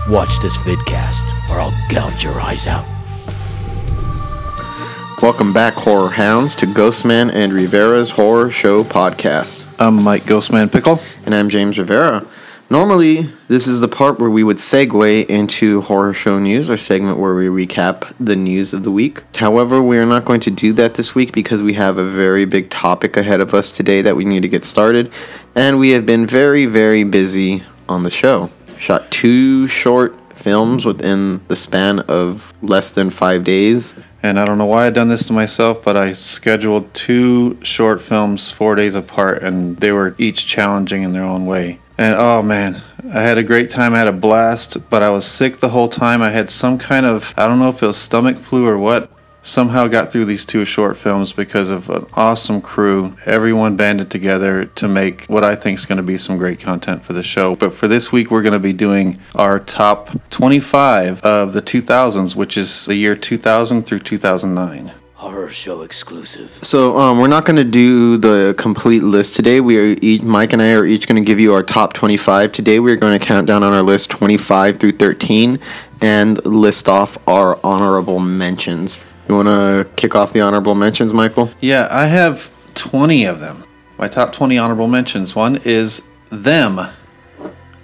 Watch this vidcast, or I'll gouge your eyes out. Welcome back, horror hounds, to Ghostman and Rivera's Horror Show Podcast. I'm Mike Ghostman Pickle. And I'm James Rivera. Normally, this is the part where we would segue into Horror Show News, our segment where we recap the news of the week. However, we are not going to do that this week because we have a very big topic ahead of us today that we need to get started. And we have been very, very busy on the show. Shot 2 short films within the span of less than 5 days. And I don't know why I've done this to myself, but I scheduled 2 short films 4 days apart, and they were each challenging in their own way. And oh man, I had a great time, I had a blast, but I was sick the whole time. I had some kind of, I don't know if it was stomach flu or what, somehow got through these 2 short films because of an awesome crew. Everyone banded together to make what I think is going to be some great content for the show. But for this week, we're going to be doing our top 25 of the 2000s, which is the year 2000 through 2009. Horror Show exclusive. So we're not going to do the complete list today. Mike and I are each going to give you our top 25 today. We're going to count down on our list 25 through 13 and list off our honorable mentions. You want to kick off the honorable mentions, Michael? Yeah, I have 20 of them. My top 20 honorable mentions. One is Them.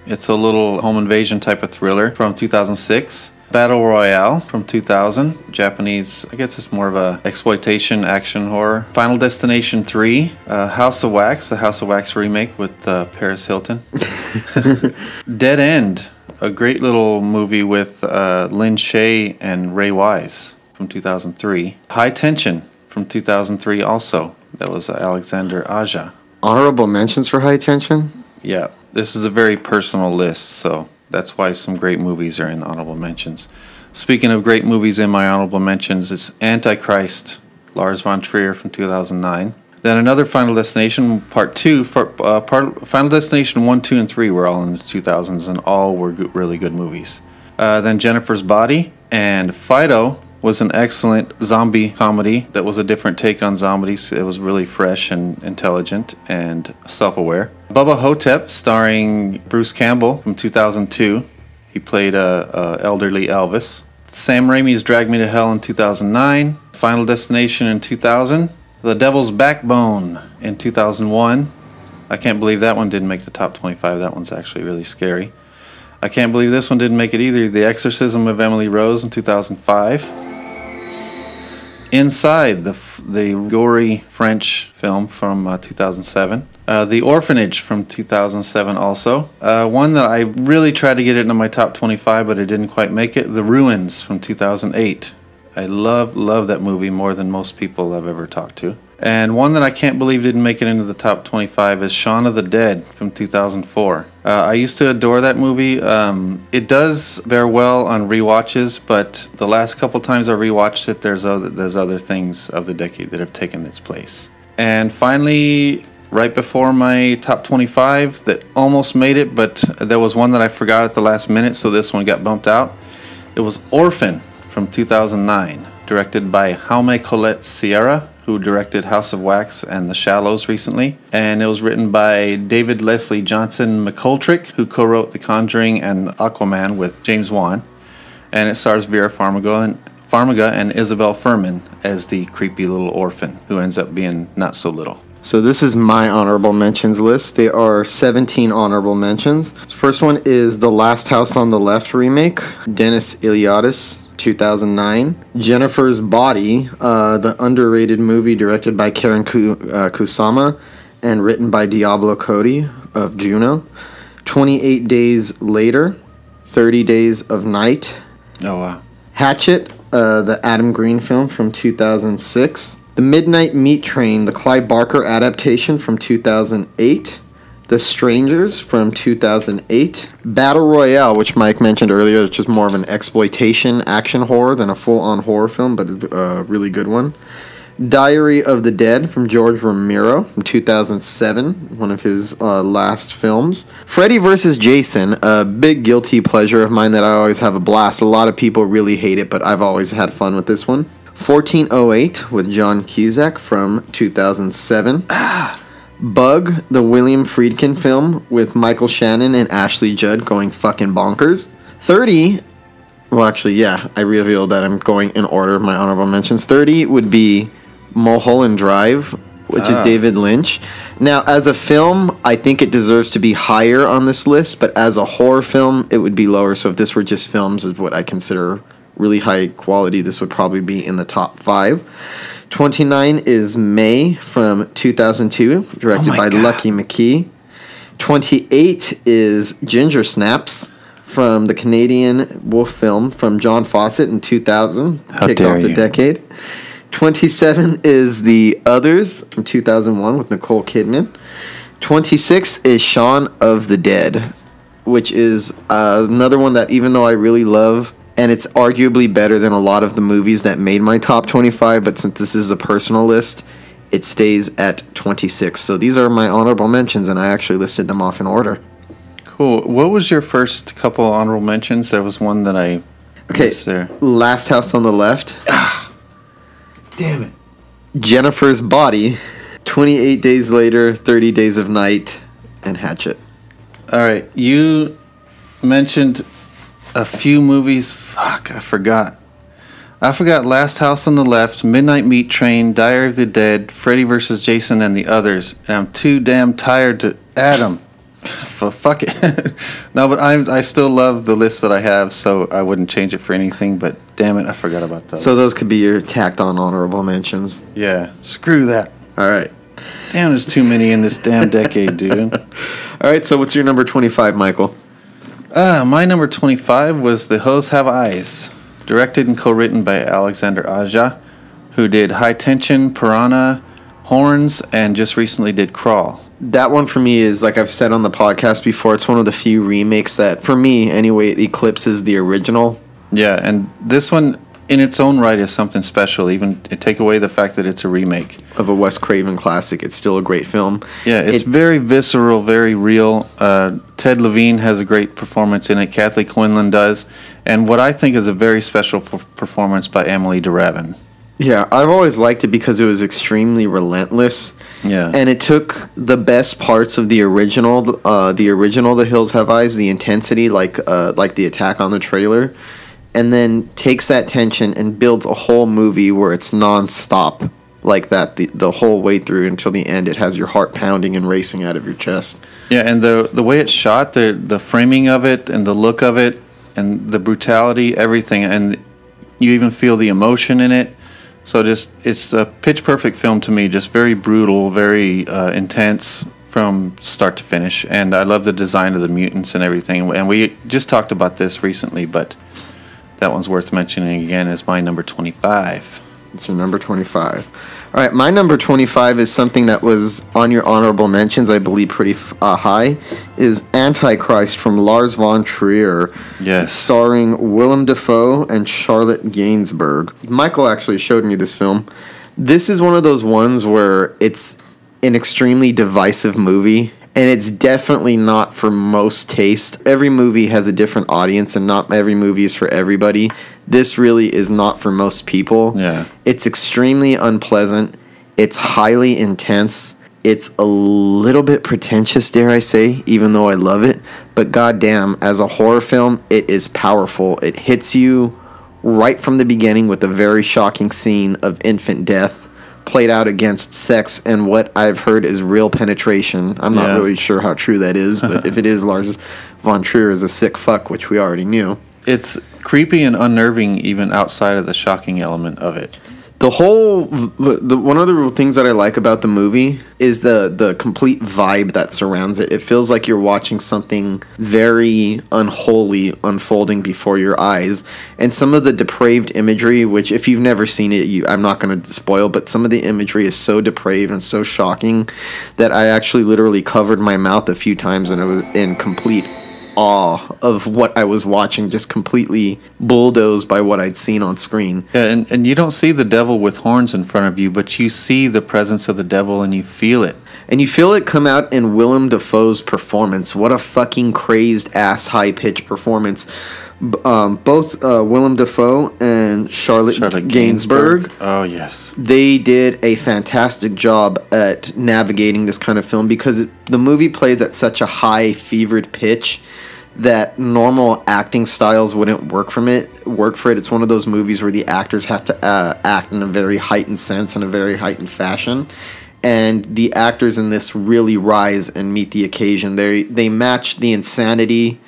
It's a little home invasion type of thriller from 2006. Battle Royale from 2000, Japanese, I guess it's more of a exploitation action horror. Final Destination 3, House of Wax, the House of Wax remake with Paris Hilton. Dead End, a great little movie with Lin Shaye and Ray Wise from 2003. High Tension from 2003 also, that was Alexander Aja. Honorable mentions for High Tension? Yeah, this is a very personal list, so that's why some great movies are in honorable mentions. Speaking of great movies in my honorable mentions, it's Antichrist, Lars von Trier from 2009. Then another Final Destination, Part 2. Final Destination 1, 2, and 3 were all in the 2000s, and all were really good movies. Then Jennifer's Body, and Fido was an excellent zombie comedy that was a different take on zombies. It was really fresh and intelligent and self-aware. Bubba Hotep, starring Bruce Campbell from 2002. He played a elderly Elvis. Sam Raimi's Drag Me to Hell in 2009. Final Destination in 2000. The Devil's Backbone in 2001. I can't believe that one didn't make the top 25. That one's actually really scary. I can't believe this one didn't make it either. The Exorcism of Emily Rose in 2005. Inside, the gory French film from 2007. The Orphanage from 2007 also. One that I really tried to get into my top 25, but it didn't quite make it. The Ruins from 2008. I love that movie more than most people I've ever talked to. And one that I can't believe didn't make it into the top 25 is Shaun of the Dead from 2004. I used to adore that movie. It does bear well on rewatches, but the last couple times I rewatched it, there's other things of the decade that have taken its place. And finally, right before my top 25 that almost made it, but there was one that I forgot at the last minute, so this one got bumped out. It was Orphan from 2009, directed by Jaume Collet Sierra, who directed House of Wax and The Shallows recently. And it was written by David Leslie Johnson McGoldrick, who co-wrote The Conjuring and Aquaman with James Wan. And it stars Vera Farmiga and Isabel Fuhrman as the creepy little orphan, who ends up being not so little. So this is my honorable mentions list. There are 17 honorable mentions. First one is The Last House on the Left remake, Dennis Iliadis, 2009. Jennifer's Body, the underrated movie directed by Karen Kusama and written by Diablo Cody of Juno. 28 Days Later, 30 Days of Night. Oh, wow. Hatchet, the Adam Green film from 2006. The Midnight Meat Train, the Clive Barker adaptation from 2008. The Strangers from 2008. Battle Royale, which Mike mentioned earlier, which is more of an exploitation action horror than a full-on horror film, but a really good one. Diary of the Dead from George Romero from 2007, one of his last films. Freddy vs. Jason, a big guilty pleasure of mine that I always have a blast. A lot of people really hate it, but I've always had fun with this one. 1408 with John Cusack from 2007. Bug, the William Friedkin film with Michael Shannon and Ashley Judd going fucking bonkers. 30, well, actually, yeah, I revealed that I'm going in order of my honorable mentions. 30 would be Mulholland Drive, which is David Lynch. Now, as a film, I think it deserves to be higher on this list, but as a horror film, it would be lower. So if this were just films, is what I consider really high quality, this would probably be in the top 5. 29 is May from 2002, directed by Lucky McKee. 28 is Ginger Snaps from the Canadian wolf film from John Fawcett in 2000. Kicked off the decade. 27 is The Others from 2001 with Nicole Kidman. 26 is Shaun of the Dead, which is another one that even though I really love, and it's arguably better than a lot of the movies that made my top 25, but since this is a personal list, it stays at 26. So these are my honorable mentions, and I actually listed them off in order. Cool. What was your first couple honorable mentions? There was one that I missed there. Last House on the Left. Damn it. Jennifer's Body, 28 Days Later, 30 Days of Night, and Hatchet. All right. You mentioned a few movies. Fuck, I forgot. Last House on the Left, Midnight Meat Train, Diary of the Dead, Freddy vs. Jason, and The Others. And I'm too damn tired to add them. Fuck it. No, but I still love the list that I have, so I wouldn't change it for anything, but damn it, I forgot about those. So those could be your tacked on honorable mentions. Yeah, screw that. All right. Damn, there's too many in this damn decade, dude. All right, so what's your number 25, Michael? My number 25 was The Hoes Have Eyes, directed and co-written by Alexander Aja, who did High Tension, Piranha, Horns, and just recently did Crawl. That one for me is, like I've said on the podcast before, it's one of the few remakes that, for me anyway, it eclipses the original. Yeah, and this one, in its own right, is something special. Even take away the fact that it's a remake of a Wes Craven classic, it's still a great film. Yeah, it's very visceral, very real. Ted Levine has a great performance in it. Kathy Quinlan does. And what I think is a very special performance by Emily DeRavin. Yeah, I've always liked it because it was extremely relentless. Yeah. And it took the best parts of the original, The Hills Have Eyes, the intensity, like the attack on the trailer, and then takes that tension and builds a whole movie where it's non-stop like that the whole way through until the end. It has your heart pounding and racing out of your chest. Yeah, and the way it's shot, the framing of it and the look of it and the brutality, everything, and you even feel the emotion in it. So it's a pitch-perfect film to me, just very brutal, very intense from start to finish. And I love the design of the mutants and everything. And we just talked about this recently, but that one's worth mentioning again as my number 25. It's your number 25. All right, my number 25 is something that was on your honorable mentions, I believe pretty high, is Antichrist from Lars von Trier. Yes. Starring Willem Dafoe and Charlotte Gainsbourg. Michael actually showed me this film. This is one of those ones where it's an extremely divisive movie, and it's definitely not for most taste. Every movie has a different audience, and not every movie is for everybody. This really is not for most people. Yeah. It's extremely unpleasant. It's highly intense. It's a little bit pretentious, dare I say, even though I love it. But goddamn, as a horror film, it is powerful. It hits you right from the beginning with a very shocking scene of infant death played out against sex and what I've heard is real penetration. I'm not really sure how true that is, but if it is, Lars von Trier is a sick fuck, which we already knew. It's creepy and unnerving even outside of the shocking element of it. One of the things that I like about the movie is the complete vibe that surrounds it. It feels like you're watching something very unholy unfolding before your eyes. And some of the depraved imagery, which if you've never seen it, I'm not going to spoil, but some of the imagery is so depraved and so shocking that I actually literally covered my mouth a few times and it was in complete awe of what I was watching, just completely bulldozed by what I'd seen on screen. Yeah, and you don't see the devil with horns in front of you, but you see the presence of the devil and you feel it. And you feel it come out in Willem Dafoe's performance. What a fucking crazed ass high-pitched performance. Both Willem Dafoe and Charlotte Gainsbourg. Oh, yes. They did a fantastic job at navigating this kind of film because the movie plays at such a high fevered pitch that normal acting styles wouldn't work for it. It's one of those movies where the actors have to act in a very heightened sense, in a very heightened fashion. And the actors in this really rise and meet the occasion. They match the insanity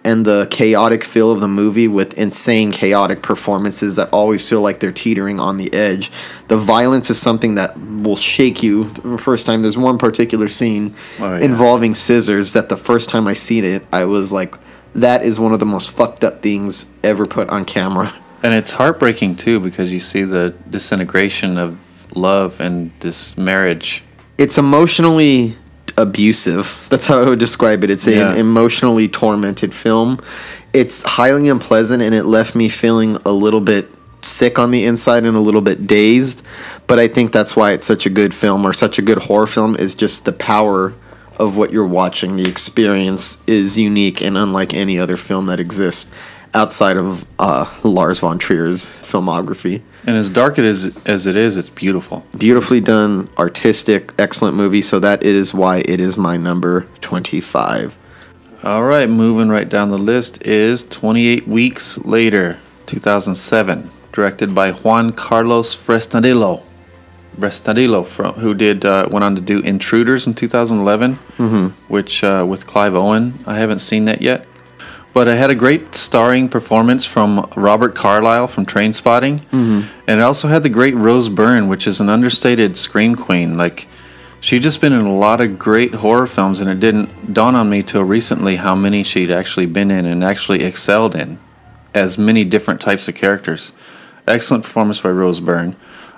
and the chaotic feel of the movie with insane chaotic performances that always feel like they're teetering on the edge. The violence is something that will shake you the first time. There's one particular scene involving scissors that the first time I seen it, I was like, that is one of the most fucked up things ever put on camera. And it's heartbreaking too, because you see the disintegration of love and this marriage. It's emotionally abusive. That's how I would describe it. It's an emotionally tormented film. It's highly unpleasant, and it left me feeling a little bit sick on the inside and a little bit dazed. But I think that's why it's such a good film, or such a good horror film, is just the power of what you're watching. The experience is unique and unlike any other film that exists outside of Lars von Trier's filmography. And as dark as it is, it's beautiful. Beautifully done, artistic, excellent movie. So that is why it is my number 25. All right, moving right down the list is 28 Weeks Later, 2007, directed by Juan Carlos Fresnadillo, who went on to do Intruders in 2011, which with Clive Owen. I haven't seen that yet. But it had a great starring performance from Robert Carlyle from Trainspotting. And it also had the great Rose Byrne, which is an understated scream queen. Like, she'd just been in a lot of great horror films, and it didn't dawn on me till recently how many she'd actually been in and actually excelled in, as many different types of characters. Excellent performance by Rose Byrne.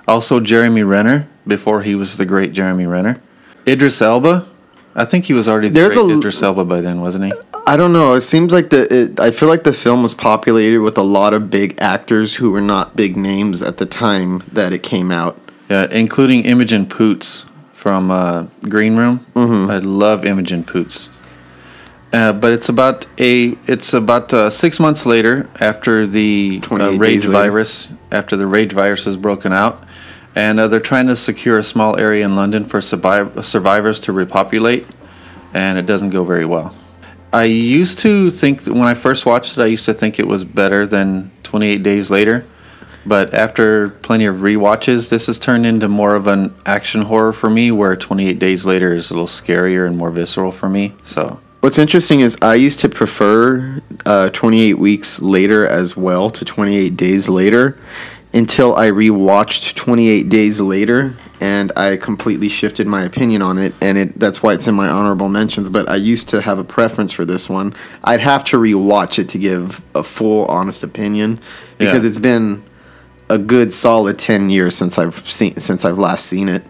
Also Jeremy Renner, before he was the great Jeremy Renner. Idris Elba. I think he was already the great Idris Elba by then, wasn't he? I don't know. It seems like I feel like the film was populated with a lot of big actors who were not big names at the time that it came out. Yeah, including Imogen Poots from Green Room. I love Imogen Poots. But it's about 6 months later after the rage virus has broken out, and they're trying to secure a small area in London for survivors to repopulate, and it doesn't go very well. I used to think that when I first watched it, I used to think it was better than 28 Days Later. But after plenty of rewatches, this has turned into more of an action horror for me, where 28 Days Later is a little scarier and more visceral for me. So what's interesting is I used to prefer 28 Weeks Later as well to 28 Days Later until I rewatched 28 Days Later, and I completely shifted my opinion on it, and that's why it's in my honorable mentions. But I used to have a preference for this one. I'd have to rewatch it to give a full, honest opinion, because it's been a good solid 10 years since I've last seen it.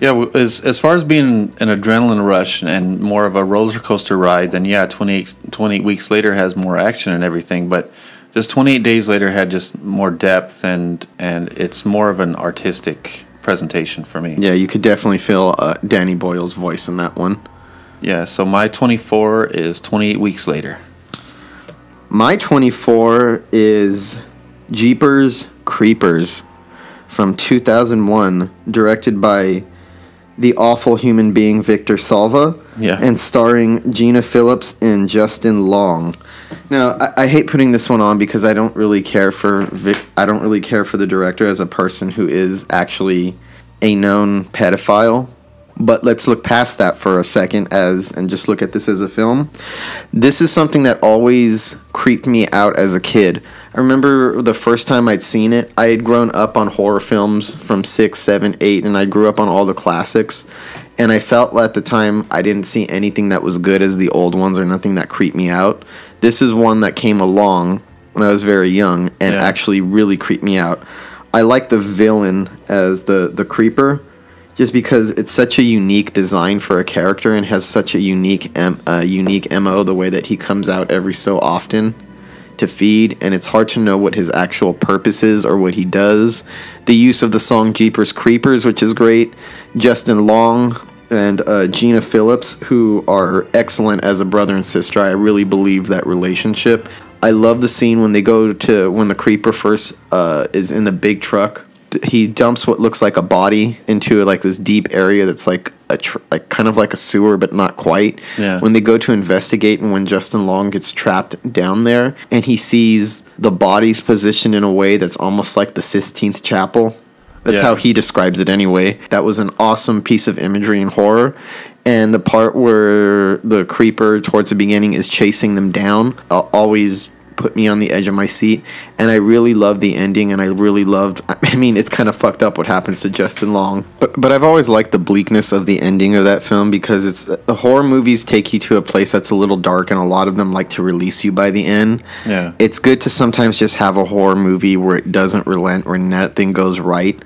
Yeah, as far as being an adrenaline rush and more of a roller coaster ride, then 28 Weeks Later has more action and everything, but just 28 Days Later had just more depth, and it's more of an artistic presentation for me. Yeah, you could definitely feel Danny Boyle's voice in that one. Yeah, so my 24 is 28 Weeks Later. My 24 is Jeepers Creepers from 2001, directed by the awful human being Victor Salva, and starring Gina Phillips and Justin Long. Now, I hate putting this one on because I don't really care for the director as a person who is actually a known pedophile. But let's look past that for a second and just look at this as a film. This is something that always creeped me out as a kid. I remember the first time I'd seen it, I had grown up on horror films from 6, 7, 8, and I grew up on all the classics. And I felt at the time I didn't see anything that was good as the old ones, or nothing that creeped me out. This is one that came along when I was very young and actually really creeped me out. I like the villain as the creeper, just because it's such a unique design for a character and has such a unique MO, the way that he comes out every so often to feed, and it's hard to know what his actual purpose is or what he does. The use of the song Jeepers Creepers, which is great. Justin Long and Gina Phillips, who are excellent as a brother and sister. I really believe that relationship. I love the scene when the creeper first is in the big truck he dumps what looks like a body into like this deep area that's like like kind of like a sewer, but not quite. Yeah. When they go to investigate, and when Justin Long gets trapped down there, and he sees the bodies positioned in a way that's almost like the Sistine Chapel. That's how he describes it anyway. That was an awesome piece of imagery and horror. And the part where the creeper towards the beginning is chasing them down always put me on the edge of my seat. And I really loved the ending, and I really loved, I mean, it's kind of fucked up what happens to Justin Long. But I've always liked the bleakness of the ending of that film, because it's horror movies take you to a place that's a little dark, and a lot of them like to release you by the end. Yeah. It's good to sometimes just have a horror movie where it doesn't relent, where nothing goes right.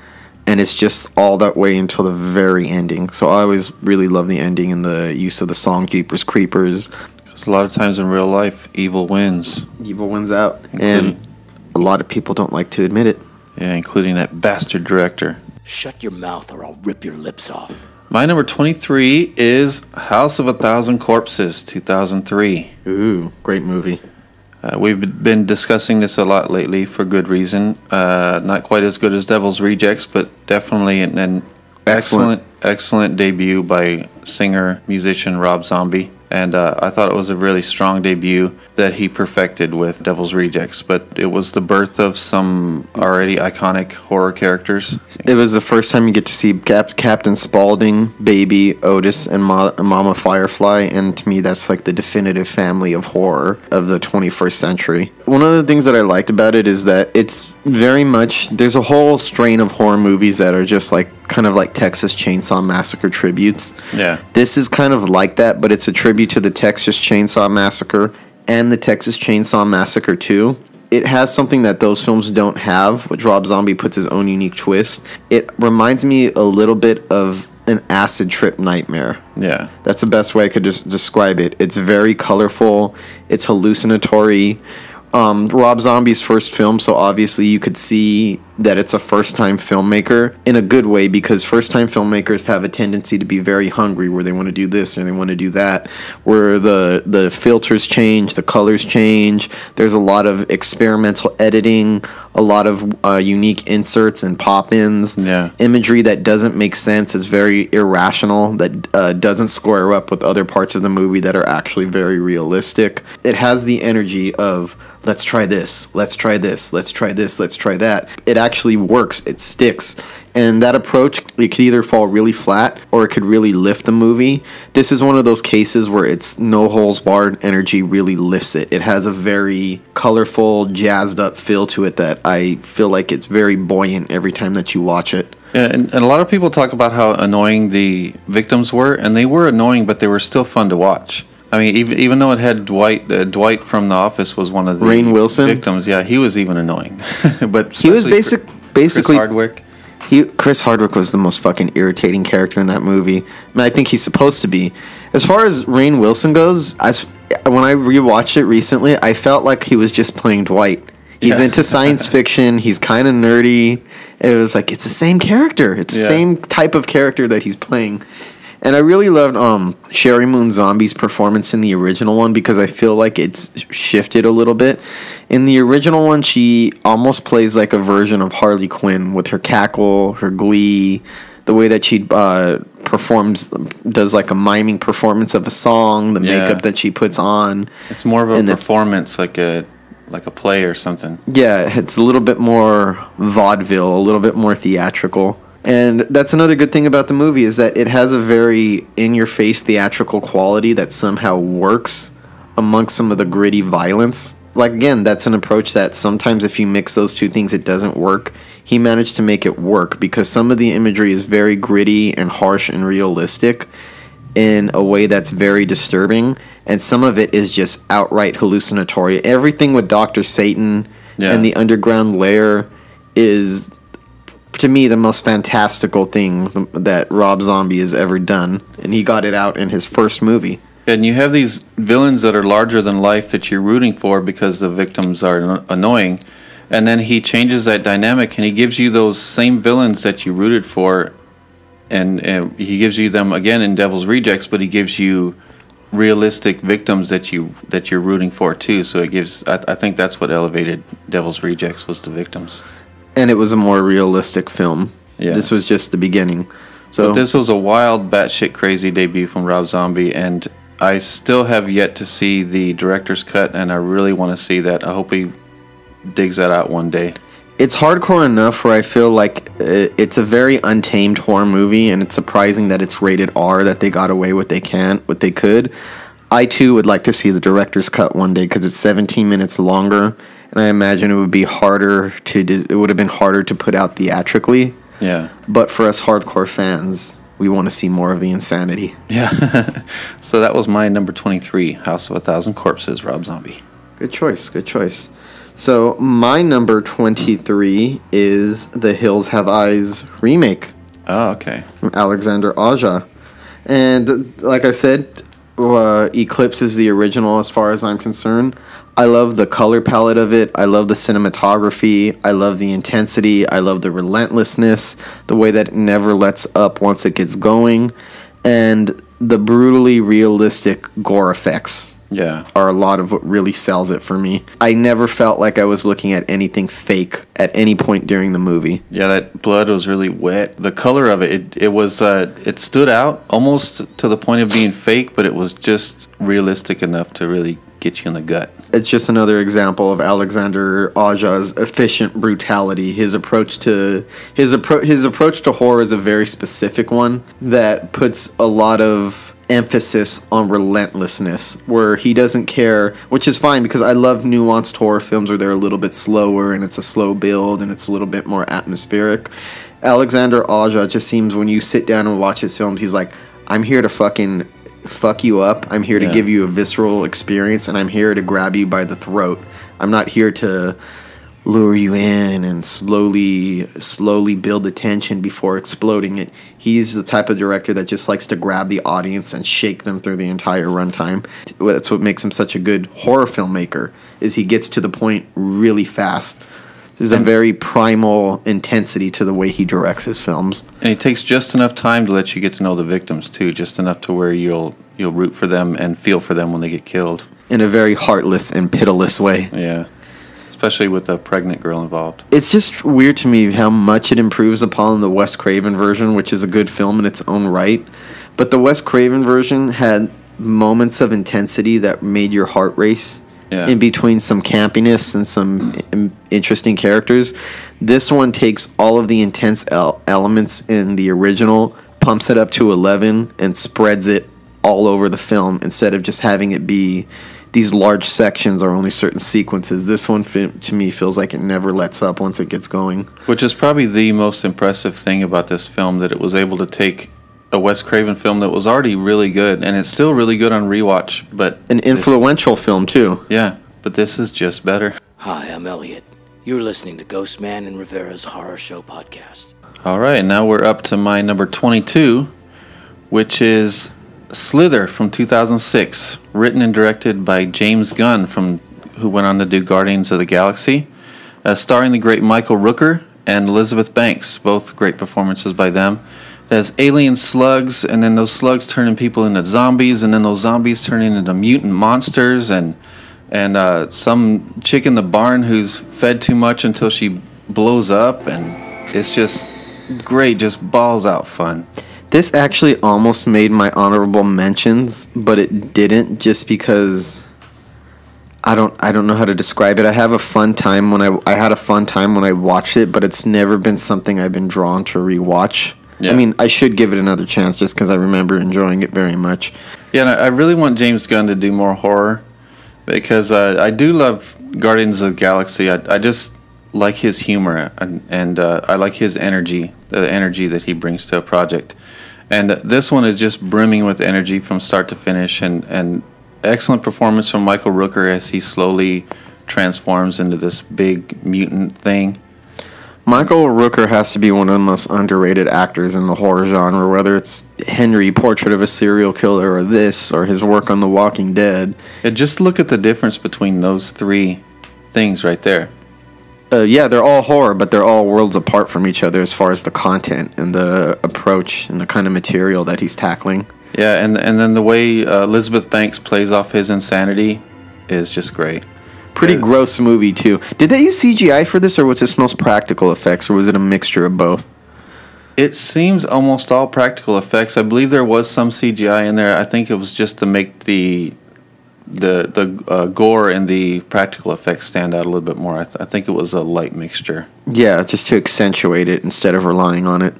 And it's just all that way until the very ending. So I always really love the ending and the use of the song Jeepers Creepers. Because a lot of times in real life, evil wins. Evil wins out. And a lot of people don't like to admit it. Yeah, including that bastard director. Shut your mouth or I'll rip your lips off. My number 23 is House of a Thousand Corpses, 2003. Ooh, great movie. We've been discussing this a lot lately for good reason. Not quite as good as Devil's Rejects, but definitely an excellent debut by singer-musician Rob Zombie. And I thought it was a really strong debut that he perfected with Devil's Rejects. But it was the birth of some already iconic horror characters. It was the first time you get to see Captain Spaulding, Baby, Otis, and Mama Firefly. And to me, that's like the definitive family of horror of the 21st century. One of the things that I liked about it is that it's very much, there's a whole strain of horror movies that are just like kind of like Texas Chainsaw Massacre tributes. Yeah. This is kind of like that, but it's a tribute to the Texas Chainsaw Massacre and the Texas Chainsaw Massacre 2. It has something that those films don't have, which Rob Zombie puts his own unique twist. It reminds me a little bit of an acid trip nightmare. Yeah. That's the best way I could just describe it. It's very colorful. It's hallucinatory. Rob Zombie's first film, so obviously you could see that it's a first-time filmmaker in a good way, because first-time filmmakers have a tendency to be very hungry, where they want to do this and they want to do that, where the filters change, the colors change. There's a lot of experimental editing, a lot of unique inserts and pop-ins, imagery that doesn't make sense. It's very irrational, that doesn't square up with other parts of the movie that are actually very realistic. It has the energy of, let's try this, let's try this, let's try this, let's try that. It actually works, it sticks. And that approach, it could either fall really flat or it could really lift the movie. This is one of those cases where it's no holes barred energy really lifts it. It has a very colorful, jazzed up feel to it that I feel like it's very buoyant every time that you watch it. Yeah, and a lot of people talk about how annoying the victims were, and they were annoying, but they were still fun to watch. I mean, even though it had Dwight from The Office was one of the Rainn Wilson victims. Yeah, he was even annoying. But he was basically Chris Hardwick. Chris Hardwick was the most fucking irritating character in that movie. I mean, I think he's supposed to be. As far as Rainn Wilson goes, when I rewatched it recently, I felt like he was just playing Dwight. He's into science fiction. He's kind of nerdy. It was like, it's the same character. It's the same type of character that he's playing. And I really loved Sherry Moon Zombie's performance in the original one, because I feel like it's shifted a little bit. In the original one, she almost plays like a version of Harley Quinn with her cackle, her glee, the way that she performs, does like a miming performance of a song, the makeup that she puts on. It's more of a performance, like a play or something. Yeah, it's a little bit more vaudeville, a little bit more theatrical. And that's another good thing about the movie, is that it has a very in-your-face theatrical quality that somehow works amongst some of the gritty violence. Like, again, that's an approach that sometimes if you mix those two things, it doesn't work. He managed to make it work, because some of the imagery is very gritty and harsh and realistic in a way that's very disturbing, and some of it is just outright hallucinatory. Everything with Dr. Satan and the underground lair is, to me, the most fantastical thing that Rob Zombie has ever done, and he got it out in his first movie. And you have these villains that are larger than life that you're rooting for because the victims are annoying, and then he changes that dynamic, and he gives you those same villains that you rooted for, and he gives you them again in Devil's Rejects, but he gives you realistic victims that you're rooting for too. So it gives, I think that's what elevated Devil's Rejects, was the victims. And it was a more realistic film. Yeah. This was just the beginning. So But this was a wild, batshit crazy debut from Rob Zombie, and I still have yet to see the director's cut, and I really want to see that. I hope he digs that out one day. it's hardcore enough where I feel like it's a very untamed horror movie, and it's surprising that it's rated R, that they got away what they could. I too would like to see the director's cut one day because it's 17 minutes longer, and I imagine it would have been harder to put out theatrically. Yeah. But for us hardcore fans, we want to see more of the insanity. Yeah. So that was my number 23, House of a Thousand Corpses, Rob Zombie. Good choice, good choice. So my number 23 is The Hills Have Eyes remake Oh, okay. from Alexander Aja. And like I said, Eclipse is the original as far as I'm concerned. I love the color palette of it. I love the cinematography. I love the intensity. I love the relentlessness, the way that it never lets up once it gets going, and the brutally realistic gore effects. Yeah. Are a lot of what really sells it for me. I never felt like I was looking at anything fake at any point during the movie. Yeah, that blood was really wet. The color of it it stood out almost to the point of being fake, but it was just realistic enough to really get you in the gut. It's just another example of Alexander Aja's efficient brutality. His approach to horror is a very specific one that puts a lot of emphasis on relentlessness, where he doesn't care, which is fine because I love nuanced horror films where they're a little bit slower and it's a slow build and it's a little bit more atmospheric. Alexander Aja just seems, when you sit down and watch his films, he's like, I'm here to fucking fuck you up. I'm here to give you a visceral experience, and I'm here to grab you by the throat. I'm not here to lure you in and slowly build the tension before exploding it. He's the type of director that just likes to grab the audience and shake them through the entire runtime. That's what makes him such a good horror filmmaker, is he gets to the point really fast. There's a very primal intensity to the way he directs his films. And it takes just enough time to let you get to know the victims too, just enough to where you'll root for them and feel for them when they get killed. In a very heartless and pitiless way. Yeah. Especially with a pregnant girl involved. It's just weird to me how much it improves upon the Wes Craven version, which is a good film in its own right. But the Wes Craven version had moments of intensity that made your heart race. Yeah. In between some campiness and some interesting characters. This one takes all of the intense elements in the original, pumps it up to 11, and spreads it all over the film instead of just having it be these large sections or only certain sequences. This one, to me, feels like it never lets up once it gets going. Which is probably the most impressive thing about this film, that it was able to take a Wes Craven film that was already really good, and it's still really good on rewatch, but an influential film too. Yeah, but this is just better. Hi, I'm Elliot. You're listening to Ghostman Rivera's Horror Show podcast. All right, now we're up to my number 22, which is Slither from 2006, written and directed by James Gunn, who went on to do Guardians of the Galaxy, starring the great Michael Rooker and Elizabeth Banks, both great performances by them. It has alien slugs, and then those slugs turning people into zombies, and then those zombies turning into mutant monsters, and some chick in the barn who's fed too much until she blows up, and it's just great, just balls out fun. This actually almost made my honorable mentions, but it didn't, just because I don't know how to describe it. I had a fun time when I watched it, but it's never been something I've been drawn to rewatch. Yeah. I mean, I should give it another chance just because I remember enjoying it very much. Yeah, and I really want James Gunn to do more horror, because I do love Guardians of the Galaxy. I just like his humor, and I like his energy, the energy that he brings to a project. And this one is just brimming with energy from start to finish, and excellent performance from Michael Rooker as he slowly transforms into this big mutant thing. Michael Rooker has to be one of the most underrated actors in the horror genre, whether it's Henry, Portrait of a Serial Killer, or this, or his work on The Walking Dead. Yeah, just look at the difference between those three things right there. Yeah, they're all horror, but they're all worlds apart from each other as far as the content and the approach and the kind of material that he's tackling. Yeah, and then the way Elizabeth Banks plays off his insanity is just great. Pretty gross movie, too. Did they use CGI for this, or was this most practical effects, or was it a mixture of both? It seems almost all practical effects. I believe there was some CGI in there. I think it was just to make the gore and the practical effects stand out a little bit more. I think it was a light mixture. Yeah, just to accentuate it instead of relying on it.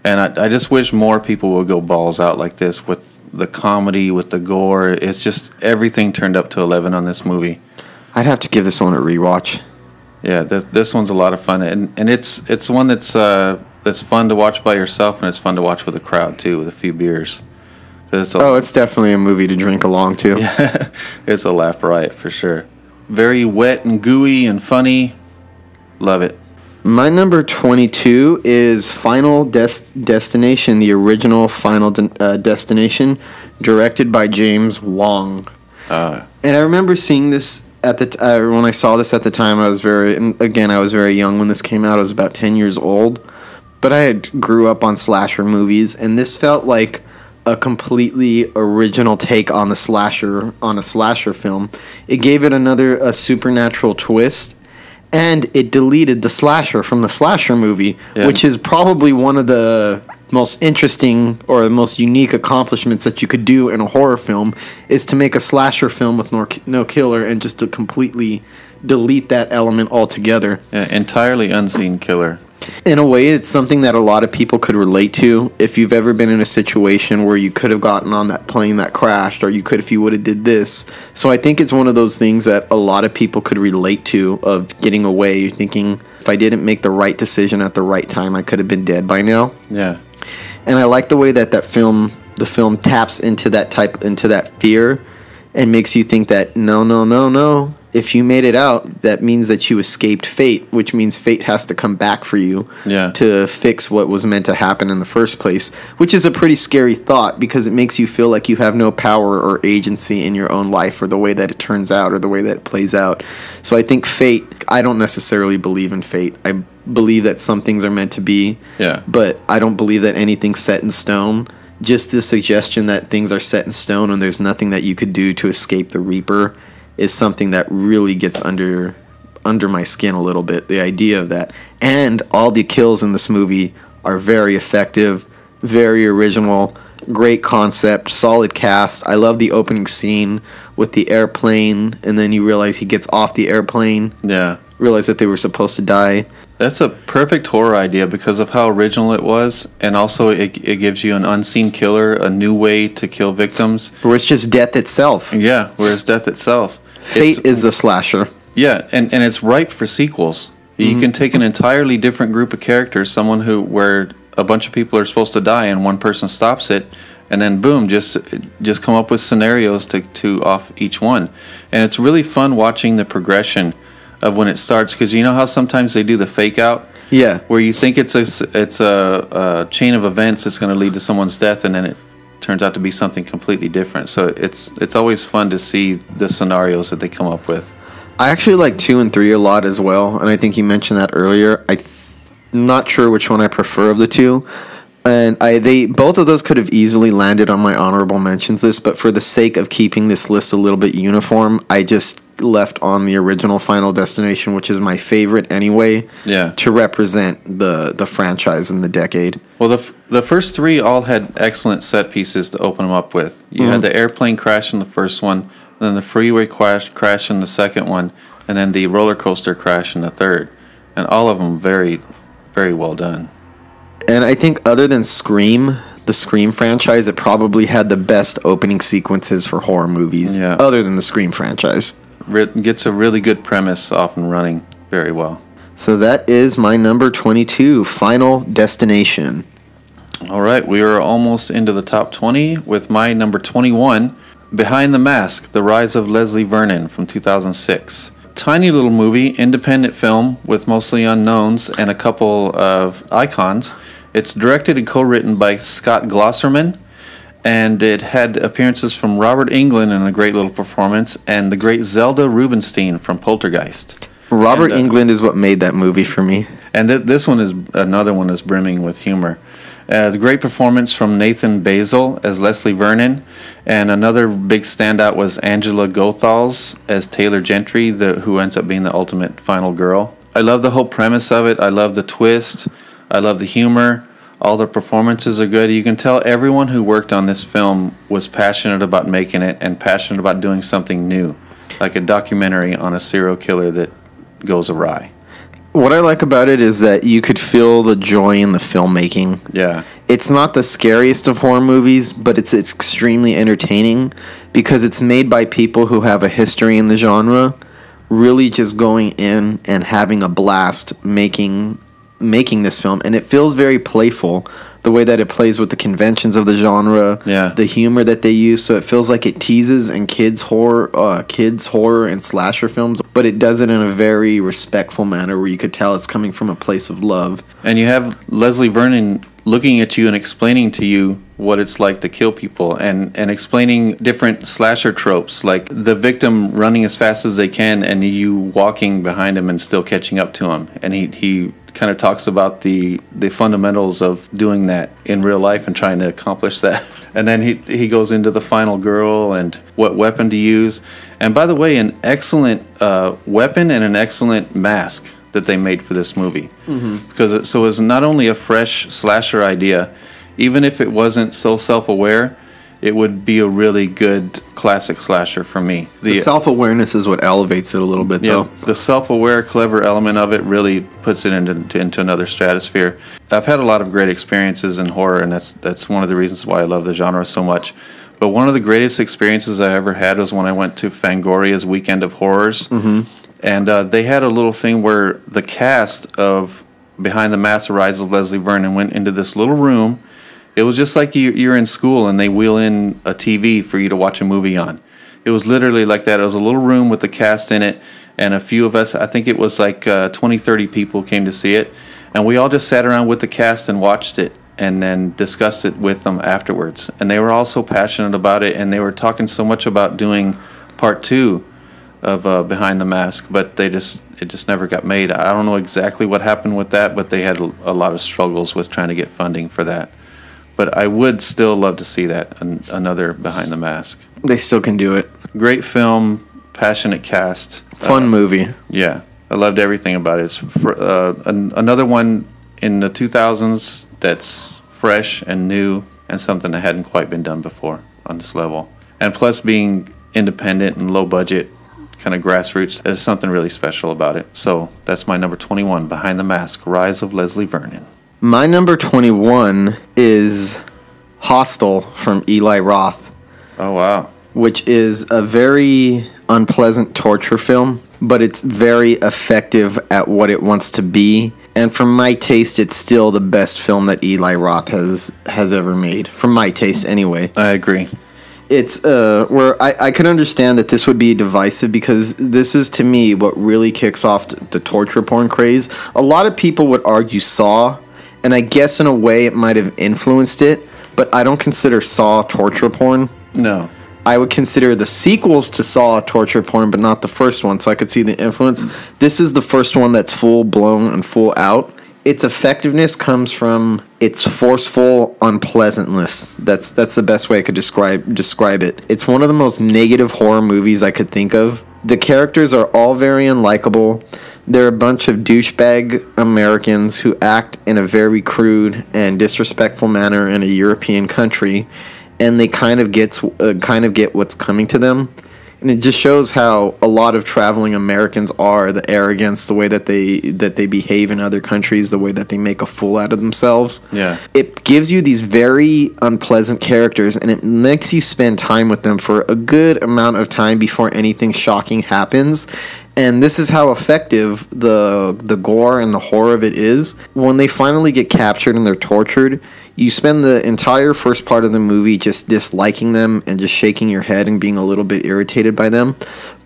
And I just wish more people would go balls out like this with the comedy, with the gore. It's just everything turned up to 11 on this movie. I'd have to give this one a rewatch. Yeah, this one's a lot of fun, and it's one that's fun to watch by yourself, and it's fun to watch with a crowd too, with a few beers. It's definitely a movie to drink along to. Yeah, it's a laugh riot for sure. Very wet and gooey and funny. Love it. My number 22 is Final Destination, the original Final Destination, directed by James Wong. And I remember seeing this at when I saw this at the time. I was very young when this came out. I was about 10 years old, but I grew up on slasher movies, and this felt like a completely original take on a slasher film. It gave it a supernatural twist, and it deleted the slasher from the slasher movie, which is probably one of the most interesting or the most unique accomplishments that you could do in a horror film, is to make a slasher film with no killer and just to completely delete that element altogether. Yeah, entirely unseen killer. In a way, it's something that a lot of people could relate to. If you've ever been in a situation where you could have gotten on that plane that crashed, or if you would have did this. So I think it's one of those things that a lot of people could relate to, of getting away. You're thinking, if I didn't make the right decision at the right time, I could have been dead by now. Yeah. And I like the way that the film taps into that fear and makes you think that no. If you made it out, that means that you escaped fate, which means fate has to come back for you to fix what was meant to happen in the first place, which is a pretty scary thought, because it makes you feel like you have no power or agency in your own life, or the way that it turns out, or the way that it plays out. So I think fate, I don't necessarily believe in fate. I believe that some things are meant to be, but I don't believe that anything's set in stone. Just the suggestion that things are set in stone and there's nothing that you could do to escape the Reaper is something that really gets under my skin a little bit, the idea of that. And all the kills in this movie are very effective, very original, great concept, solid cast. I love the opening scene with the airplane, and then you realize he gets off the airplane. Yeah. Realize that they were supposed to die. That's a perfect horror idea because of how original it was, and also it gives you an unseen killer, a new way to kill victims. Where it's just death itself. Yeah, where it's death itself. Fate is the slasher. Yeah, and it's ripe for sequels. You can take an entirely different group of characters, where a bunch of people are supposed to die and one person stops it, and then boom, just come up with scenarios to off each one. And it's really fun watching the progression of when it starts, because you know how sometimes they do the fake out? Yeah. Where you think it's a chain of events that's going to lead to someone's death, and then it turns out to be something completely different. So it's always fun to see the scenarios that they come up with. I actually like 2 and 3 a lot as well, and I think you mentioned that earlier. I'm not sure which one I prefer of the two, and both of those could have easily landed on my honorable mentions list, but for the sake of keeping this list a little bit uniform, I just left on the original Final Destination, which is my favorite anyway, to represent the franchise in the decade. Well, the first 3 all had excellent set pieces to open them up with. You had the airplane crash in the first one, then the freeway crash in the second one, and then the roller coaster crash in the third. And all of them very, very well done. And I think other than Scream, the Scream franchise, it probably had the best opening sequences for horror movies, other than the Scream franchise. Gets a really good premise off and running very well. So that is my number 22, Final Destination. All right, we are almost into the top 20 with my number 21, Behind the Mask, The Rise of Leslie Vernon from 2006. Tiny little movie, independent film with mostly unknowns and a couple of icons. It's directed and co-written by Scott Glosserman, and it had appearances from Robert Englund in a great little performance, and the great Zelda Rubinstein from Poltergeist. Robert Englund is what made that movie for me. And this one is another one is brimming with humor. The great performance from Nathan Basil as Leslie Vernon, And another big standout was Angela Gothal's as Taylor Gentry, who ends up being the ultimate final girl. I love the whole premise of it. I love the twist. I love the humor. All the performances are good. You can tell everyone who worked on this film was passionate about making it and passionate about doing something new, like a documentary on a serial killer that goes awry. What I like about it is that you could feel the joy in the filmmaking. Yeah. It's not the scariest of horror movies, but it's extremely entertaining because it's made by people who have a history in the genre, really just going in and having a blast making this film. And it feels very playful, the way that it plays with the conventions of the genre, the humor that they use. So it feels like it teases in kids horror and slasher films, but it does it in a very respectful manner where you could tell it's coming from a place of love. And you have Leslie Vernon looking at you and explaining to you what it's like to kill people, and explaining different slasher tropes, like the victim running as fast as they can and you walking behind him and still catching up to him. And he kind of talks about the fundamentals of doing that in real life and trying to accomplish that. And then he goes into the final girl and what weapon to use. And by the way, an excellent weapon and an excellent mask that they made for this movie. Because it was not only a fresh slasher idea, even if it wasn't so self-aware, it would be a really good classic slasher for me. The self-awareness is what elevates it a little bit, though. The self-aware, clever element of it really puts it into another stratosphere. I've had a lot of great experiences in horror, and that's one of the reasons why I love the genre so much. But one of the greatest experiences I ever had was when I went to Fangoria's Weekend of Horrors. And they had a little thing where the cast of Behind the Mask: The Rise of Leslie Vernon went into this little room. It was just like you're in school and they wheel in a TV for you to watch a movie on. It was literally like that. It was a little room with the cast in it, and a few of us, I think it was like 20, 30 people came to see it. And we all just sat around with the cast and watched it and then discussed it with them afterwards. And they were all so passionate about it, and they were talking so much about doing part 2 of Behind the Mask, but it just never got made. I don't know exactly what happened with that, but they had a lot of struggles with trying to get funding for that. But I would still love to see that, another Behind the Mask. They still can do it. Great film, passionate cast. Fun movie. Yeah, I loved everything about it. It's another one in the 2000s that's fresh and new and something that hadn't quite been done before on this level. And plus being independent and low budget, kind of grassroots, there's something really special about it. So that's my number 21, Behind the Mask: Rise of Leslie Vernon. My number 21 is Hostel from Eli Roth. Oh, wow. Which is a very unpleasant torture film, but it's very effective at what it wants to be. And for my taste, it's still the best film that Eli Roth has ever made. For my taste, anyway. I agree. It's where I could understand that this would be divisive, because this is, to me, what really kicks off the torture porn craze. A lot of people would argue Saw, and I guess in a way it might have influenced it, but I don't consider Saw torture porn. No. I would consider the sequels to Saw torture porn, but not the first one, so I could see the influence. This is the first one that's full-blown and full-out. Its effectiveness comes from its forceful unpleasantness. That's the best way I could describe it. It's one of the most negative horror movies I could think of. The characters are all very unlikable. They're a bunch of douchebag Americans who act in a very crude and disrespectful manner in a European country, and they kind of get what's coming to them. And it just shows how a lot of traveling Americans are, the arrogance, the way that they behave in other countries, the way that they make a fool out of themselves. Yeah. It gives you these very unpleasant characters, and it makes you spend time with them for a good amount of time before anything shocking happens. And this is how effective the gore and the horror of it is. When they finally get captured and they're tortured, you spend the entire first part of the movie just disliking them and just shaking your head and being a little bit irritated by them.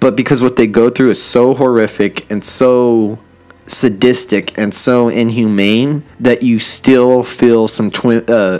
But because what they go through is so horrific and so sadistic and so inhumane, that you still feel some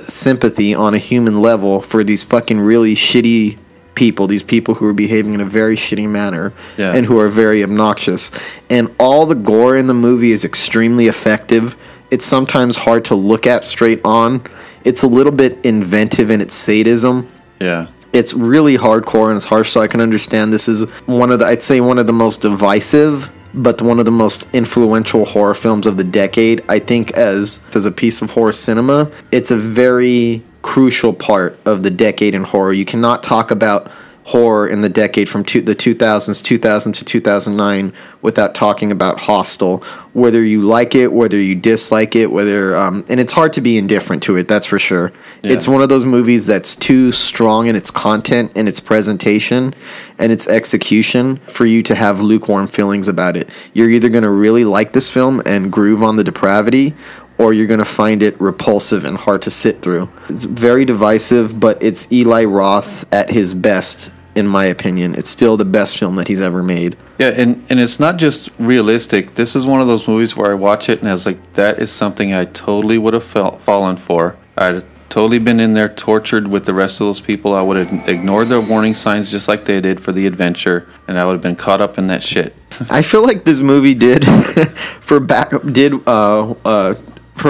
sympathy on a human level for these fucking really shitty people, these people who are behaving in a very shitty manner, and who are very obnoxious. And all the gore in the movie is extremely effective. It's sometimes hard to look at straight on. It's a little bit inventive in its sadism. Yeah. It's really hardcore and it's harsh, so I can understand this is I'd say one of the most divisive, but one of the most influential horror films of the decade. I think as a piece of horror cinema, it's a very crucial part of the decade in horror. You cannot talk about horror in the decade from the 2000s, 2000 to 2009, without talking about Hostel. Whether you like it, whether you dislike it, and it's hard to be indifferent to it, that's for sure. Yeah. It's one of those movies that's too strong in its content and its presentation and its execution for you to have lukewarm feelings about it. You're either going to really like this film and groove on the depravity, or you're going to find it repulsive and hard to sit through. It's very divisive, but it's Eli Roth at his best, in my opinion. It's still the best film that he's ever made. Yeah, and it's not just realistic. This is one of those movies where I watch it and I was like, that is something I totally would have fallen for. I'd totally been in there tortured with the rest of those people. I would have ignored their warning signs just like they did for the adventure, and I would have been caught up in that shit. I feel like this movie did for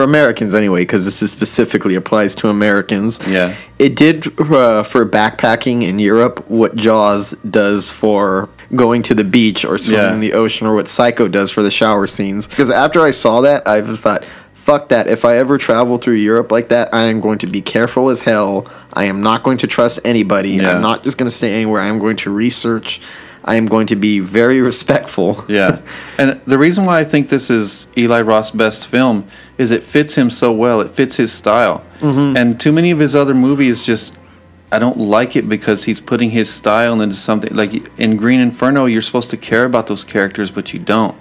Americans anyway, because this specifically applies to Americans. Yeah. It did for backpacking in Europe what Jaws does for going to the beach or swimming in the ocean, or what Psycho does for the shower scenes. Because after I saw that, I just thought, fuck that. If I ever travel through Europe like that, I am going to be careful as hell. I am not going to trust anybody. Yeah. I'm not just going to stay anywhere. I am going to research. I am going to be very respectful. Yeah. And the reason why I think this is Eli Roth's best film is it fits him so well. It fits his style. Mm-hmm. And too many of his other movies just, I don't like it because he's putting his style into something. Like in Green Inferno, you're supposed to care about those characters, but you don't.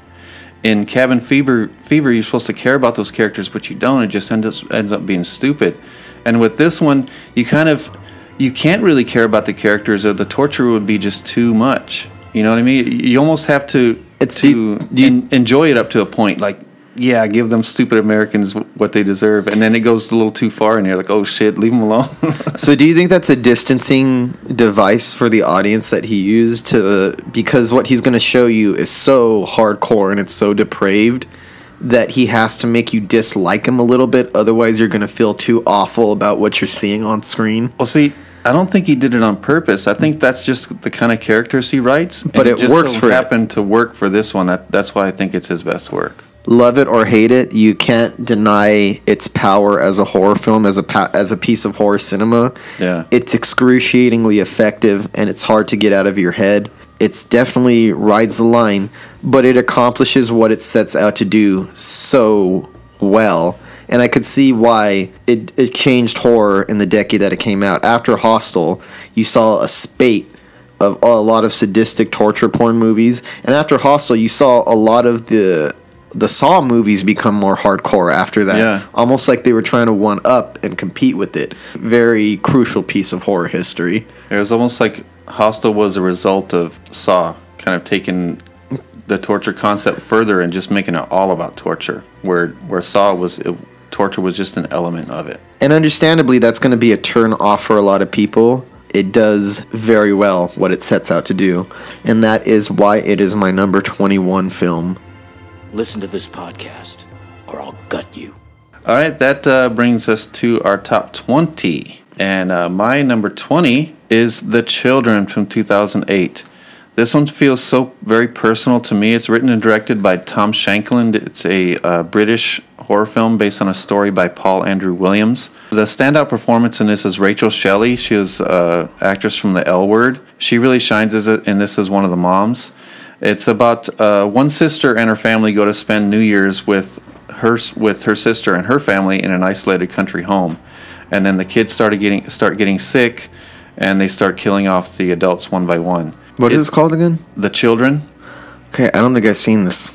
In Cabin Fever, you're supposed to care about those characters, but you don't. It just ends up being stupid. And with this one, you can't really care about the characters, or the torture would be just too much. You know what I mean? You almost have to enjoy it up to a point. Like, yeah, give them stupid Americans what they deserve. And then it goes a little too far, and you're like, oh, shit, leave them alone. So do you think that's a distancing device for the audience that he used because what he's going to show you is so hardcore and it's so depraved that he has to make you dislike him a little bit? Otherwise, you're going to feel too awful about what you're seeing on screen. Well, see, I don't think he did it on purpose. I think that's just the kind of characters he writes. But it just works for it. Happened to work for this one. That's why I think it's his best work. Love it or hate it, you can't deny its power as a horror film, as a piece of horror cinema. Yeah, it's excruciatingly effective, and it's hard to get out of your head. It's definitely rides the line, but it accomplishes what it sets out to do so well. And I could see why it changed horror in the decade that it came out. After Hostel, you saw a spate of a lot of sadistic torture porn movies. And after Hostel, you saw a lot of the Saw movies become more hardcore after that. Yeah. Almost like they were trying to one-up and compete with it. Very crucial piece of horror history. It was almost like Hostel was a result of Saw, kind of taking the torture concept further and just making it all about torture, where Saw was... torture was just an element of it. And understandably, that's going to be a turn off for a lot of people. It does very well what it sets out to do. And that is why it is my number 21 film. Listen to this podcast, or I'll gut you. All right, that brings us to our top 20. And my number 20 is The Children from 2008. This one feels so very personal to me. It's written and directed by Tom Shankland. It's a British horror film based on a story by Paul Andrew Williams. The standout performance in this is Rachel Shelley. She is an actress from The L Word. She really shines in this as one of the moms. It's about one sister and her family go to spend New Year's with her sister and her family in an isolated country home. And then the kids start getting sick, and they start killing off the adults one by one. What is it called again? The Children. Okay, I don't think I've seen this.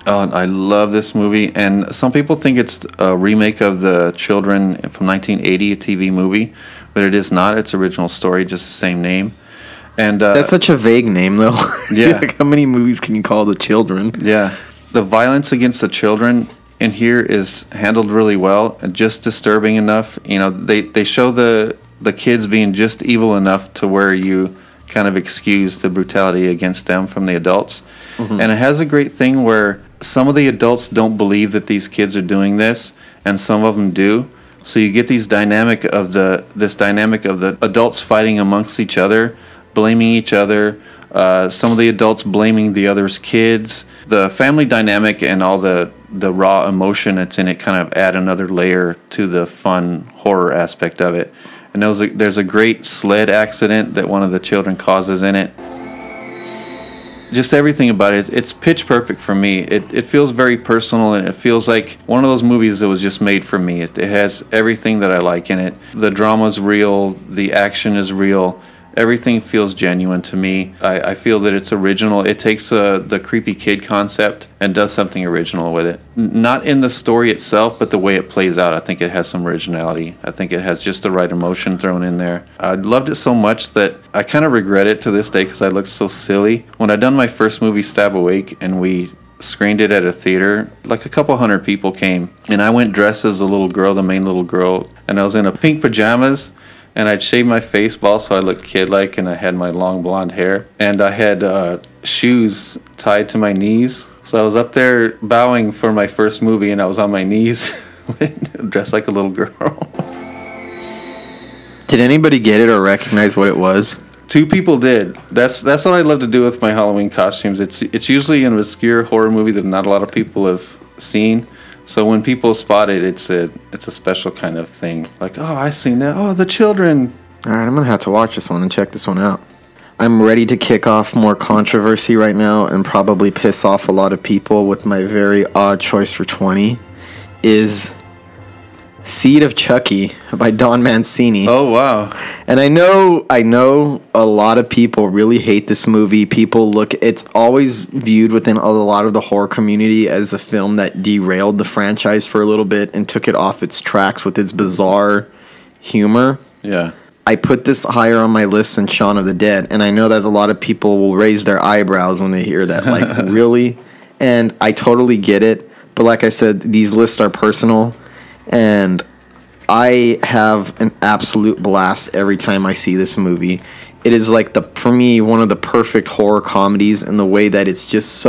Oh, I love this movie, and some people think it's a remake of The Children from 1980, a TV movie, but it is not. It's original story, just the same name. And that's such a vague name, though. Yeah. Like, how many movies can you call The Children? Yeah. The violence against the children in here is handled really well, and just disturbing enough. You know, they show the kids being just evil enough to where you kind of excuse the brutality against them from the adults. Mm-hmm. And it has a great thing where some of the adults don't believe that these kids are doing this, and some of them do. So you get this dynamic of the adults fighting amongst each other, blaming each other. Some of the adults blaming the other's kids. The family dynamic and all the raw emotion that's in it kind of add another layer to the fun horror aspect of it. And there's a great sled accident that one of the children causes in it. Just everything about it, it's pitch perfect for me. It feels very personal, and it feels like one of those movies that was just made for me. It has everything that I like in it. The drama's real, the action is real. Everything feels genuine to me. I feel that it's original. It takes the creepy kid concept and does something original with it. Not in the story itself, but the way it plays out. I think it has some originality. I think it has just the right emotion thrown in there. I loved it so much that I kind of regret it to this day because I looked so silly. When I done my first movie, Stab Awake, and we screened it at a theater, like a couple hundred people came. And I went dressed as the little girl, the main little girl, and I was in a pink pajamas. And I'd shaved my face bald so I looked kid-like, and I had my long blonde hair. And I had shoes tied to my knees. So I was up there bowing for my first movie, and I was on my knees, dressed like a little girl. Did anybody get it or recognize what it was? 2 people did. That's what I love to do with my Halloween costumes. It's usually an obscure horror movie that not a lot of people have seen. So when people spot it, it's a special kind of thing. Like, oh, I've seen that. Oh, the children. All right, I'm going to have to watch this one and check this one out. I'm ready to kick off more controversy right now and probably piss off a lot of people with my very odd choice for 20 is Seed of Chucky by Don Mancini. Oh, wow. And I know a lot of people really hate this movie. It's always viewed within a lot of the horror community as a film that derailed the franchise for a little bit and took it off its tracks with its bizarre humor. Yeah. I put this higher on my list than Shaun of the Dead, and I know that a lot of people will raise their eyebrows when they hear that. Like, really? And I totally get it. But like I said, these lists are personal. And I have an absolute blast every time I see this movie. It is like for me, one of the perfect horror comedies in the way that it's just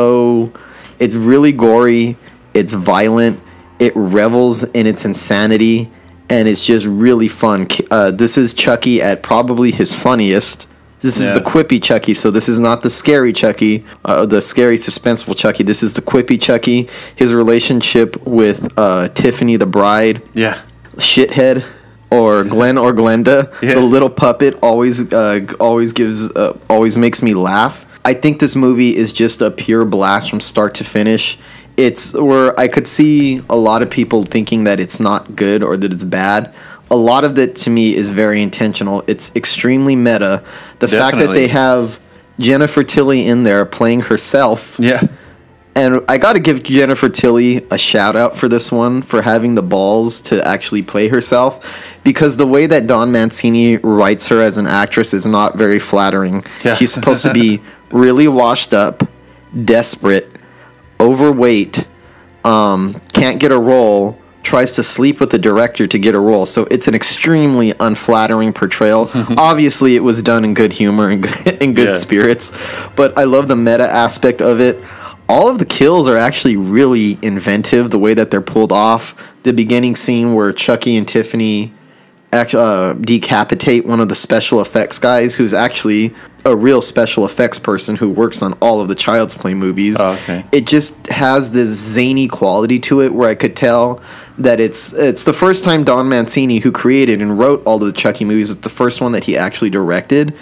it's really gory, it's violent, it revels in its insanity, and it's just really fun. This is Chucky at probably his funniest. This is the quippy Chucky, so this is not the scary Chucky, the scary, suspenseful Chucky. This is the quippy Chucky. His relationship with Tiffany the bride, shithead, or Glenn or Glenda, the little puppet, always makes me laugh. I think this movie is just a pure blast from start to finish. It's where I could see a lot of people thinking that it's not good or that it's bad. A lot of it, to me, is very intentional. It's extremely meta. The fact that they have Jennifer Tilly in there playing herself. Yeah. And I got to give Jennifer Tilly a shout-out for this one, for having the balls to actually play herself. Because the way that Don Mancini writes her as an actress is not very flattering. Yeah. She's supposed to be really washed up, desperate, overweight, can't get a role, tries to sleep with the director to get a role. So it's an extremely unflattering portrayal. Obviously, it was done in good humor and good spirits, but I love the meta aspect of it. All of the kills are actually really inventive, the way that they're pulled off. The beginning scene where Chucky and Tiffany decapitate one of the special effects guys, who's actually a real special effects person who works on all of the Child's Play movies. Oh, okay. It just has this zany quality to it where I could tell that it's the first time Don Mancini, who created and wrote all of the Chucky movies, it's the first one that he actually directed.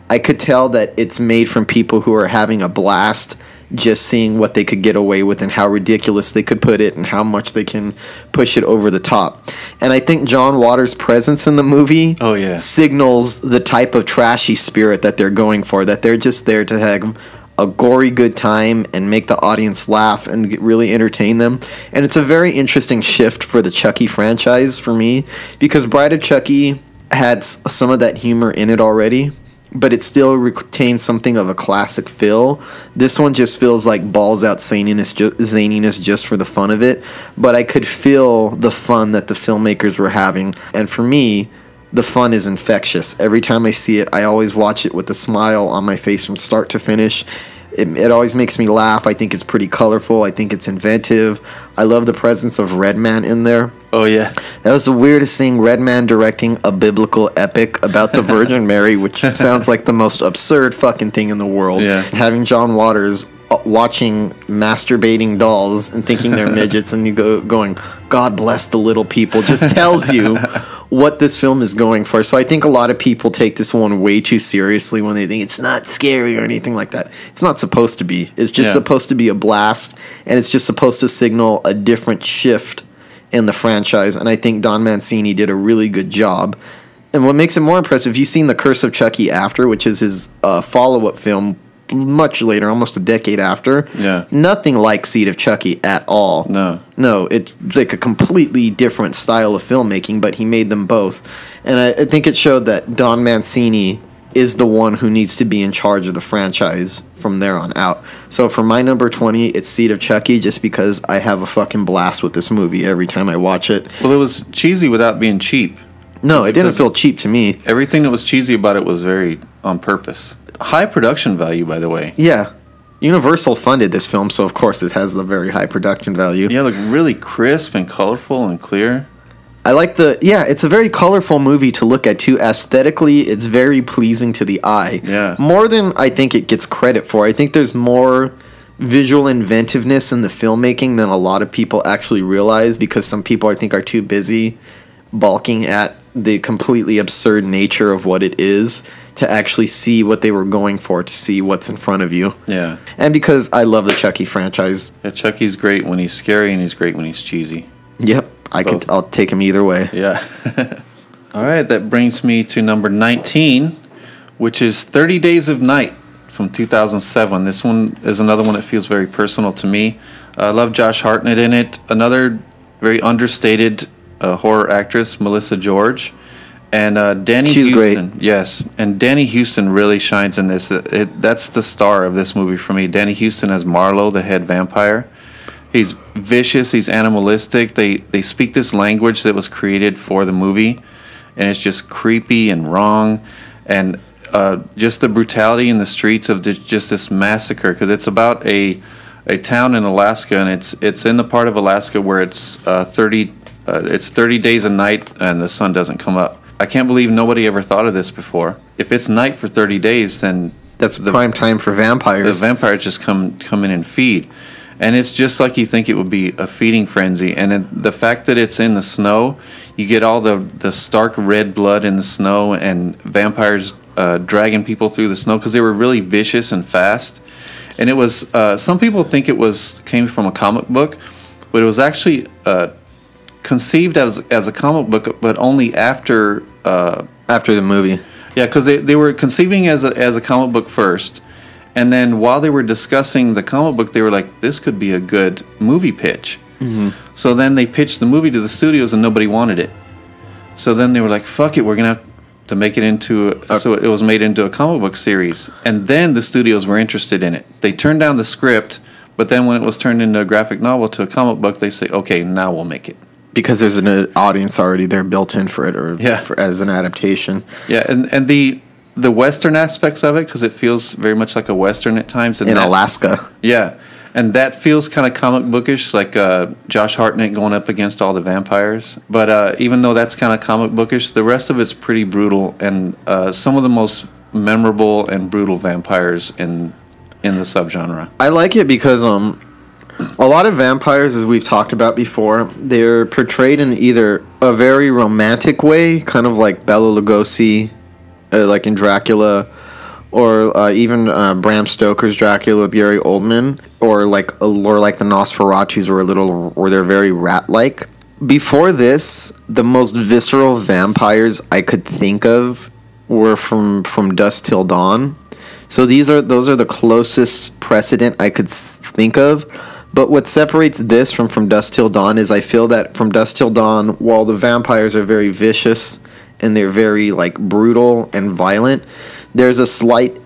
I could tell that it's made from people who are having a blast just seeing what they could get away with and how ridiculous they could put it and how much they can push it over the top. And I think John Waters' presence in the movie signals the type of trashy spirit that they're going for, that they're just there to have a gory good time and make the audience laugh and really entertain them. And it's a very interesting shift for the Chucky franchise for me, because Bride of Chucky had some of that humor in it already, but it still retains something of a classic feel. This one just feels like balls out zaniness just for the fun of it, but I could feel the fun that the filmmakers were having. And for me, the fun is infectious. Every time I see it, I always watch it with a smile on my face from start to finish. It always makes me laugh. I think it's pretty colorful. I think it's inventive. I love the presence of Redman in there. Oh, yeah. That was the weirdest thing, Redman directing a biblical epic about the Virgin Mary, which sounds like the most absurd fucking thing in the world. Yeah. Having John Waters watching masturbating dolls and thinking they're midgets and you going, God bless the little people, just tells you what this film is going for. So I think a lot of people take this one way too seriously when they think it's not scary or anything like that. It's not supposed to be. It's just supposed to be a blast, and it's just supposed to signal a different shift in the franchise, and I think Don Mancini did a really good job. And what makes it more impressive, you've seen The Curse of Chucky After, which is his follow-up film much later, almost a decade after. Yeah. Nothing like Seed of Chucky at all. No, it's like a completely different style of filmmaking, but he made them both. And I think it showed that Don Mancini is the one who needs to be in charge of the franchise from there on out. So for my number 20, it's Seed of Chucky, just because I have a fucking blast with this movie every time I watch it. Well, it was cheesy without being cheap. No, it didn't feel cheap to me. Everything that was cheesy about it was very on purpose. High production value, by the way. Yeah. Universal funded this film, so of course it has a very high production value. Yeah, like really crisp and colorful and clear. I like it's a very colorful movie to look at too. Aesthetically, it's very pleasing to the eye. Yeah. More than I think it gets credit for. I think there's more visual inventiveness in the filmmaking than a lot of people actually realize, because some people I think are too busy balking at the completely absurd nature of what it is to actually see what they were going for, to see what's in front of you. Yeah. And because I love the Chucky franchise. Yeah, Chucky's great when he's scary, and he's great when he's cheesy. Yep. I'll take him either way. Yeah. All right, that brings me to number 19, which is 30 Days of Night from 2007. This one is another one that feels very personal to me. I love Josh Hartnett in it. Another very understated horror actress, Melissa George. And Danny She's Houston. great. Yes, and Danny Houston really shines in this. That's the star of this movie for me. Danny Houston as Marlowe, the head vampire. He's vicious. He's animalistic. They speak this language that was created for the movie, and it's just creepy and wrong, and just the brutality in the streets of just this massacre. Because it's about a town in Alaska, and it's in the part of Alaska where it's 30 days a night and the sun doesn't come up. I can't believe nobody ever thought of this before. If it's night for 30 days, then that's prime time for vampires. The vampires just come in and feed. And it's just like you think it would be a feeding frenzy. And the fact that it's in the snow, you get all the stark red blood in the snow, and vampires dragging people through the snow because they were really vicious and fast. And it was, some people think came from a comic book, but it was actually conceived as a comic book, but only after the movie. Yeah, because they were conceiving as a comic book first. And then while they were discussing the comic book, they were like, this could be a good movie pitch. Mm-hmm. So then they pitched the movie to the studios, and nobody wanted it. So then they were like, fuck it, we're going to have to make it into... So it was made into a comic book series. And then the studios were interested in it. They turned down the script, but then when it was turned into a graphic novel to a comic book, they say, okay, now we'll make it. Because there's an audience already there built in for it, or as an adaptation. Yeah, and the Western aspects of it, because it feels very much like a Western at times. In Alaska. Yeah, and that feels kind of comic bookish, like Josh Hartnett going up against all the vampires. But even though that's kind of comic bookish, the rest of it's pretty brutal, and some of the most memorable and brutal vampires in the subgenre. I like it because a lot of vampires, as we've talked about before, they're portrayed in either a very romantic way, kind of like Bela Lugosi, like in Dracula, or even Bram Stoker's Dracula with Gary Oldman, or like the Nosferatus, where they're very rat-like. Before this, the most visceral vampires I could think of were from Dusk Till Dawn. So those are the closest precedent I could think of. But what separates this from Dusk Till Dawn is I feel that from Dusk Till Dawn, while the vampires are very vicious and they're very like brutal and violent, there's a slight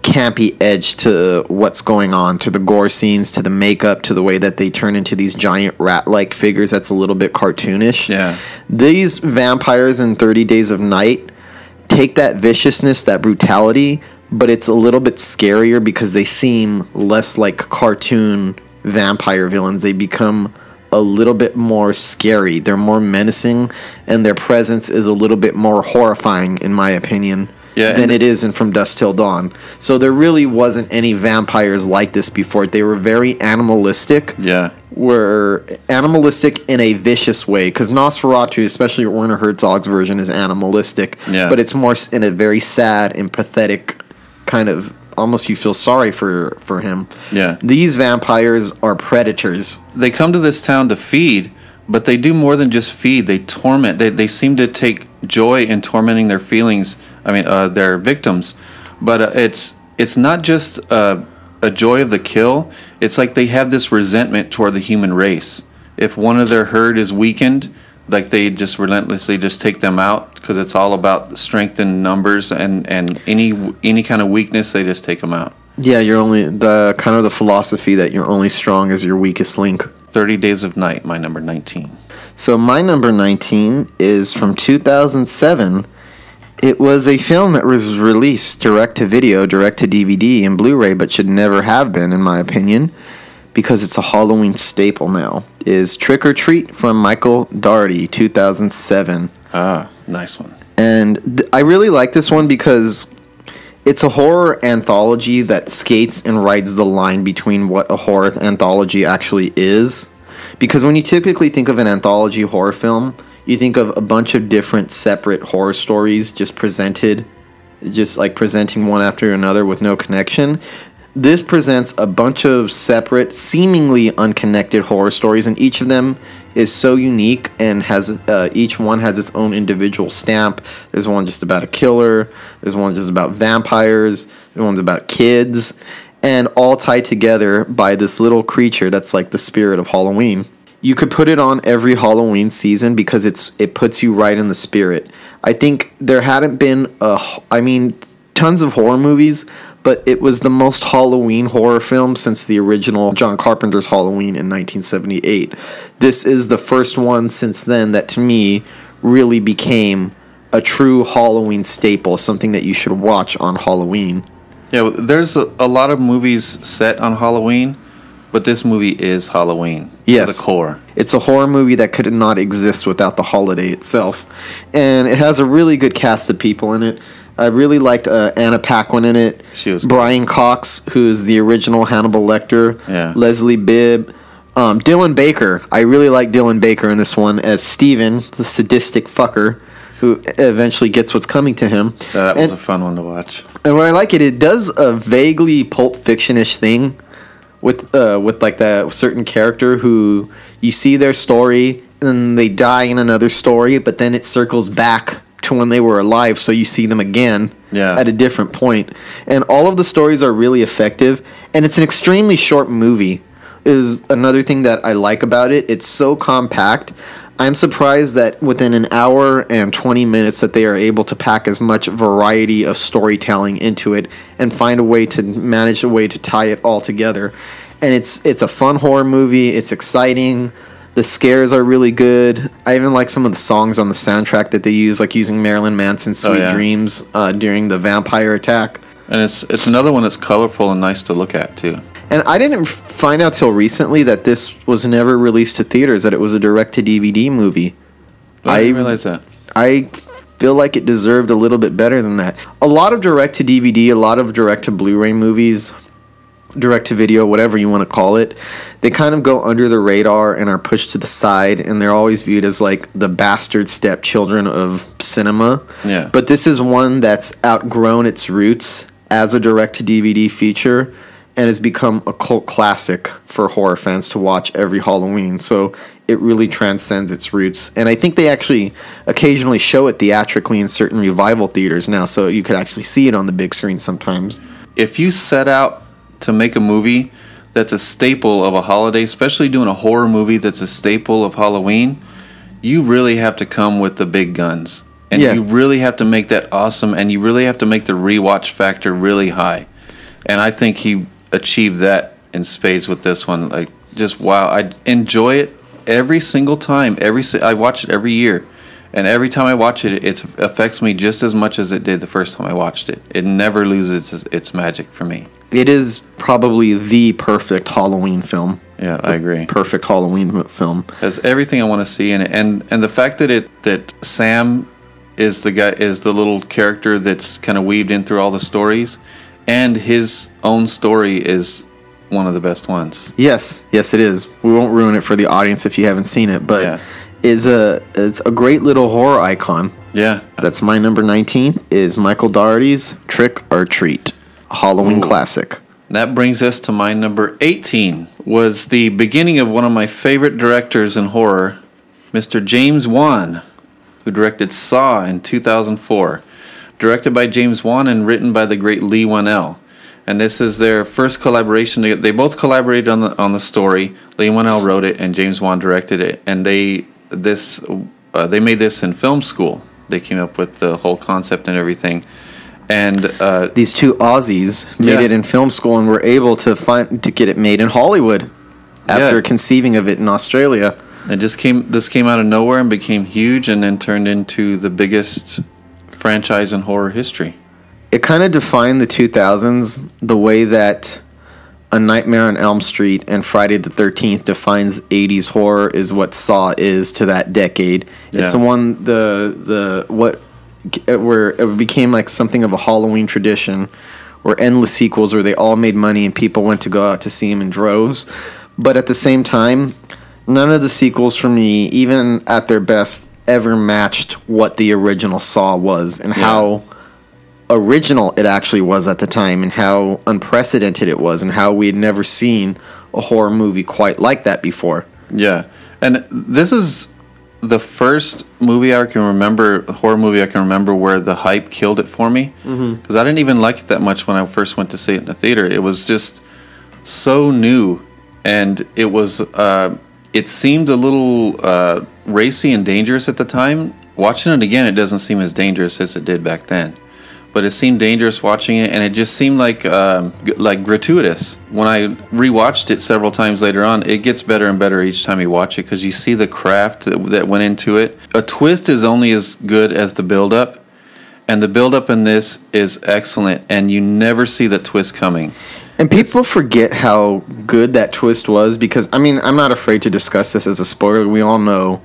campy edge to what's going on, to the gore scenes, to the makeup, to the way that they turn into these giant rat-like figures that's a little bit cartoonish. Yeah. These vampires in 30 Days of Night take that viciousness, that brutality, but it's a little bit scarier because they seem less like cartoon vampire villains. They become a little bit more scary. They're more menacing, and their presence is a little bit more horrifying, in my opinion, than it is in From Dusk Till Dawn. So there really wasn't any vampires like this before. They were very animalistic. Yeah. Were animalistic in a vicious way, because Nosferatu, especially Werner Herzog's version, is animalistic. Yeah. But it's more in a very sad and pathetic kind of, almost you feel sorry for him. Yeah. These vampires are predators. They come to this town to feed, but they do more than just feed. They torment. They seem to take joy in tormenting their feelings. I mean, their victims. But it's not just a joy of the kill. It's like they have this resentment toward the human race. If one of their herd is weakened, like they just relentlessly just take them out, because it's all about strength in numbers, and any kind of weakness, they just take them out. Yeah, you're only the philosophy that you're only strong as your weakest link. 30 Days of Night, my number 19. So my number 19 is from 2007. It was a film that was released direct-to-video, direct-to-DVD, and Blu-ray, but should never have been, in my opinion, because it's a Halloween staple now, is Trick or Treat from Michael Dougherty, 2007. Ah, nice one. And I really like this one because it's a horror anthology that skates and rides the line between what a horror anthology actually is. Because when you typically think of an anthology horror film, you think of a bunch of different separate horror stories just presented, just like presenting one after another with no connection. This presents a bunch of separate, seemingly unconnected horror stories, and each of them is so unique and has each one has its own individual stamp. There's one just about a killer, there's one just about vampires, there's one's about kids, and all tied together by this little creature that's like the spirit of Halloween. You could put it on every Halloween season because it puts you right in the spirit. I think there hadn't been tons of horror movies, but it was the most Halloween horror film since the original John Carpenter's Halloween in 1978. This is the first one since then that, to me, really became a true Halloween staple, something that you should watch on Halloween. Yeah, there's a lot of movies set on Halloween, but this movie is Halloween. Yes. To the core. It's a horror movie that could not exist without the holiday itself. And it has a really good cast of people in it. I really liked Anna Paquin in it. She was Brian Cox, who's the original Hannibal Lecter. Yeah. Leslie Bibb. Dylan Baker. I really like Dylan Baker in this one as Steven, the sadistic fucker, who eventually gets what's coming to him. That was a fun one to watch. And when I like it, it does a vaguely Pulp Fiction-ish thing with like that certain character who you see their story and they die in another story, but then it circles back to when they were alive, so you see them again at a different point. And all of the stories are really effective, and it's an extremely short movie. Is another thing that I like about it. It's so compact. I'm surprised that within an hour and 20 minutes that they are able to pack as much variety of storytelling into it and find a way to manage a way to tie it all together. And it's a fun horror movie. It's exciting. The scares are really good. I even like some of the songs on the soundtrack that they use, like using Marilyn Manson's Sweet Dreams during the vampire attack. And it's another one that's colorful and nice to look at, too. And I didn't find out till recently that this was never released to theaters, that it was a direct-to-DVD movie. I didn't realize that. I feel like it deserved a little bit better than that. A lot of direct-to-DVD, a lot of direct-to-Blu-ray movies, direct-to-video, whatever you want to call it, they kind of go under the radar and are pushed to the side, and they're always viewed as like the bastard stepchildren of cinema. Yeah. But this is one that's outgrown its roots as a direct-to-DVD feature and has become a cult classic for horror fans to watch every Halloween. So it really transcends its roots. And I think they actually occasionally show it theatrically in certain revival theaters now, so you could actually see it on the big screen sometimes. If you set out to make a movie that's a staple of a holiday, especially doing a horror movie that's a staple of Halloween, you really have to come with the big guns. And you really have to make that awesome, and you really have to make the rewatch factor really high. And I think he achieved that in spades with this one. Like, just wow, I enjoy it every single time. I watch it every year, And every time I watch it, it affects me just as much as it did the first time I watched it. It never loses its magic for me. It is probably the perfect Halloween film. Yeah, I agree. Perfect Halloween film. Has everything I want to see in it, and the fact that Sam is the little character that's kind of weaved in through all the stories, and his own story is one of the best ones. Yes, it is. We won't ruin it for the audience if you haven't seen it, but Yeah. it's a great little horror icon. Yeah. That's my number 19 is Michael Dougherty's Trick or Treat, a Halloween classic. That brings us to my number 18. Was the beginning of one of my favorite directors in horror, Mr. James Wan, who directed Saw in 2004. Directed by James Wan and written by the great Leigh Whannell. And this is their first collaboration. They both collaborated on the story. Leigh Whannell wrote it, and James Wan directed it. And they made this in film school. They came up with the whole concept and everything. And these two Aussies made it in film school and were able to get it made in Hollywood after conceiving of it in Australia. This came out of nowhere and became huge, and then turned into the biggest franchise in horror history. It kind of defined the 2000s the way that A Nightmare on Elm Street and Friday the 13th defines 80s horror is what Saw is to that decade. Yeah. It's the one where it became like something of a Halloween tradition, where endless sequels where they all made money and people went to go out to see them in droves. But at the same time, none of the sequels for me, even at their best, ever matched what the original Saw was and how original it actually was at the time, and how unprecedented it was, and how we had never seen a horror movie quite like that before. Yeah, and this is the first movie I can remember, horror movie I can remember, where the hype killed it for me. Because I didn't even like it that much when I first went to see it in the theater. It was just so new, and it was it seemed a little racy and dangerous at the time. Watching it again, it doesn't seem as dangerous as it did back then. But it seemed dangerous watching it, and it just seemed like gratuitous. When I rewatched it several times later on, it gets better and better each time you watch it, because you see the craft that went into it. A twist is only as good as the build-up, and the build-up in this is excellent, and you never see the twist coming. And people forget how good that twist was, because, I mean, I'm not afraid to discuss this as a spoiler. We all know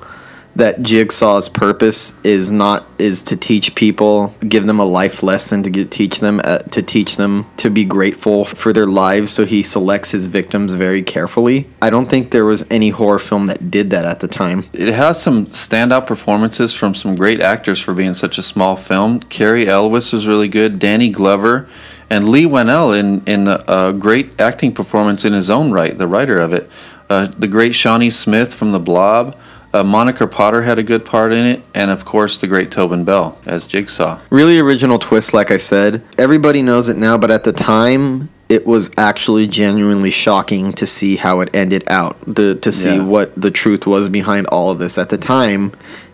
that Jigsaw's purpose is to teach people, give them a life lesson, to teach them to be grateful for their lives. So he selects his victims very carefully. I don't think there was any horror film that did that at the time. It has some standout performances from some great actors for being such a small film. Cary Elwes was really good. Danny Glover. And Leigh Whannell in a great acting performance in his own right, the writer of it. The great Shawnee Smith from The Blob. Monica Potter had a good part in it, and of course the great Tobin Bell as Jigsaw. Really original twist, like I said. Everybody knows it now, but at the time, it was actually genuinely shocking to see how it ended out, to see what the truth was behind all of this. At the time,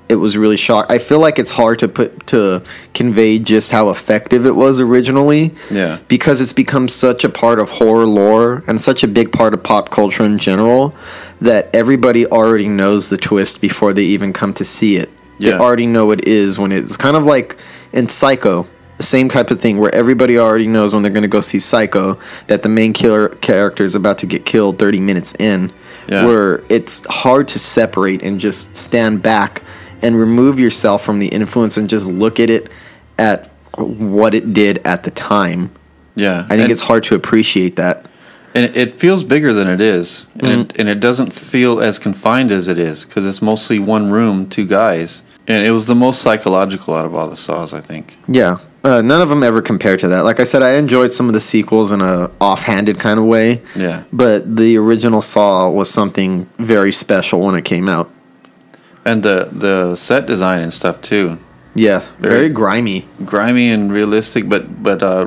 it was really shocking. I feel like it's hard to convey just how effective it was originally. Yeah. Because it's become such a part of horror lore and such a big part of pop culture in general that everybody already knows the twist before they even come to see it. Yeah. They already know it is when it's kind of like in Psycho, the same type of thing where everybody already knows when they're going to go see Psycho that the main character is about to get killed 30 minutes in. Yeah. Where it's hard to separate and just stand back and remove yourself from the influence and just look at it at what it did at the time. Yeah. I think it's hard to appreciate that. And it feels bigger than it is. And it doesn't feel as confined as it is, because it's mostly one room, two guys. And it was the most psychological out of all the Saws, I think. Yeah. None of them ever compare to that. Like I said, I enjoyed some of the sequels in a offhanded kind of way. Yeah. But the original Saw was something very special when it came out. And the set design and stuff, too. Yeah, very grimy. Grimy and realistic, but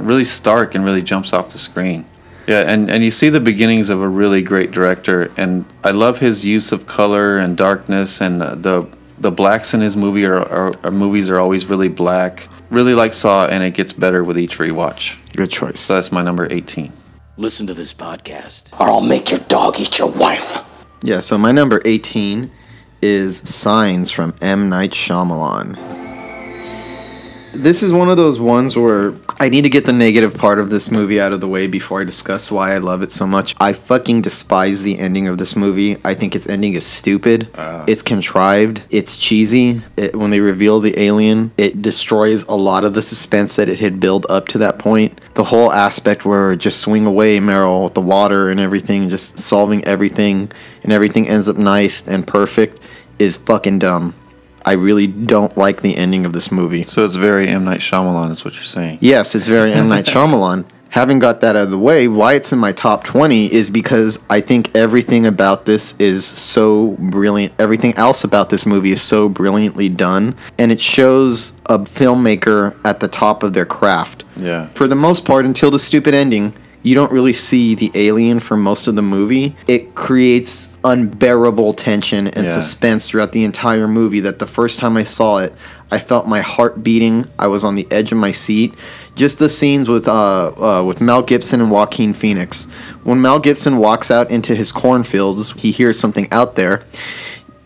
really stark and really jumps off the screen. Yeah, and you see the beginnings of a really great director, and I love his use of color and darkness, and the blacks in his movies are always really black. Really like Saw, and it gets better with each rewatch. Good choice. So that's my number 18. Listen to this podcast, or I'll make your dog eat your wife. Yeah, so my number 18 is Signs from M. Night Shyamalan. This is one of those ones where I need to get the negative part of this movie out of the way before I discuss why I love it so much. I fucking despise the ending of this movie. I think its ending is stupid. It's contrived. It's cheesy. When they reveal the alien, it destroys a lot of the suspense that it had built up to that point. The whole aspect where just swing away, Meryl, with the water and everything, just solving everything, and everything ends up nice and perfect, is fucking dumb. I really don't like the ending of this movie. So it's very M. Night Shyamalan is what you're saying. Yes, it's very M. Night Shyamalan. Having got that out of the way, why it's in my top 20 is because I think everything about this is so brilliant. Everything else about this movie is so brilliantly done. And it shows a filmmaker at the top of their craft. Yeah. For the most part, until the stupid ending, you don't really see the alien for most of the movie. It creates unbearable tension and suspense throughout the entire movie that the first time I saw it, I felt my heart beating. I was on the edge of my seat. Just the scenes with Mel Gibson and Joaquin Phoenix. When Mel Gibson walks out into his cornfields, he hears something out there.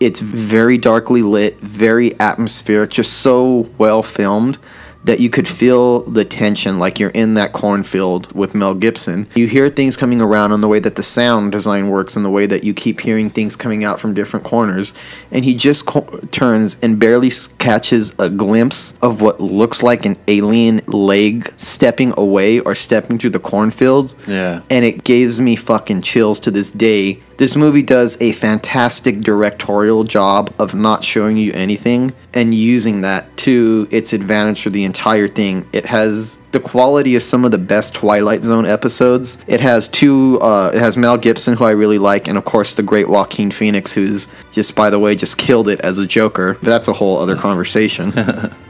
It's very darkly lit, very atmospheric, just so well filmed that you could feel the tension like you're in that cornfield with Mel Gibson. You hear things coming around on the way that the sound design works and the way that you keep hearing things coming out from different corners. And he just turns and barely catches a glimpse of what looks like an alien leg stepping away or stepping through the cornfields. Yeah. And it gives me fucking chills to this day. This movie does a fantastic directorial job of not showing you anything and using that to its advantage for the entire thing. It has the quality of some of the best Twilight Zone episodes. It has it has Mel Gibson, who I really like, and of course the great Joaquin Phoenix, who's just, by the way, just killed it as a Joker. But that's a whole other conversation.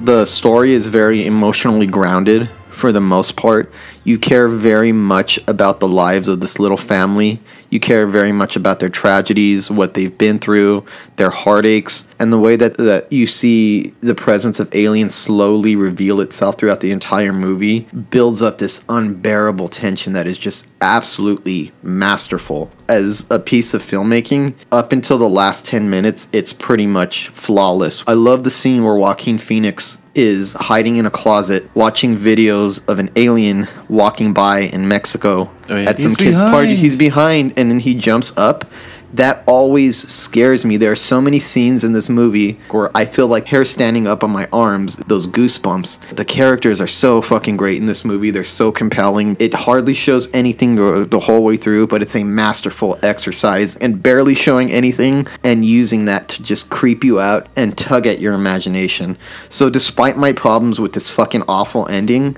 The story is very emotionally grounded for the most part. You care very much about the lives of this little family. You care very much about their tragedies, what they've been through, their heartaches, and the way that you see the presence of aliens slowly reveal itself throughout the entire movie builds up this unbearable tension that is just absolutely masterful. As a piece of filmmaking, up until the last 10 minutes, it's pretty much flawless. I love the scene where Joaquin Phoenix is hiding in a closet watching videos of an alien walking by in Mexico at some kid's party. He's behind, and then he jumps up. That always scares me. There are so many scenes in this movie where I feel like hair standing up on my arms, those goosebumps. The characters are so fucking great in this movie. They're so compelling. It hardly shows anything the whole way through, but it's a masterful exercise in barely showing anything and using that to just creep you out and tug at your imagination. So despite my problems with this fucking awful ending,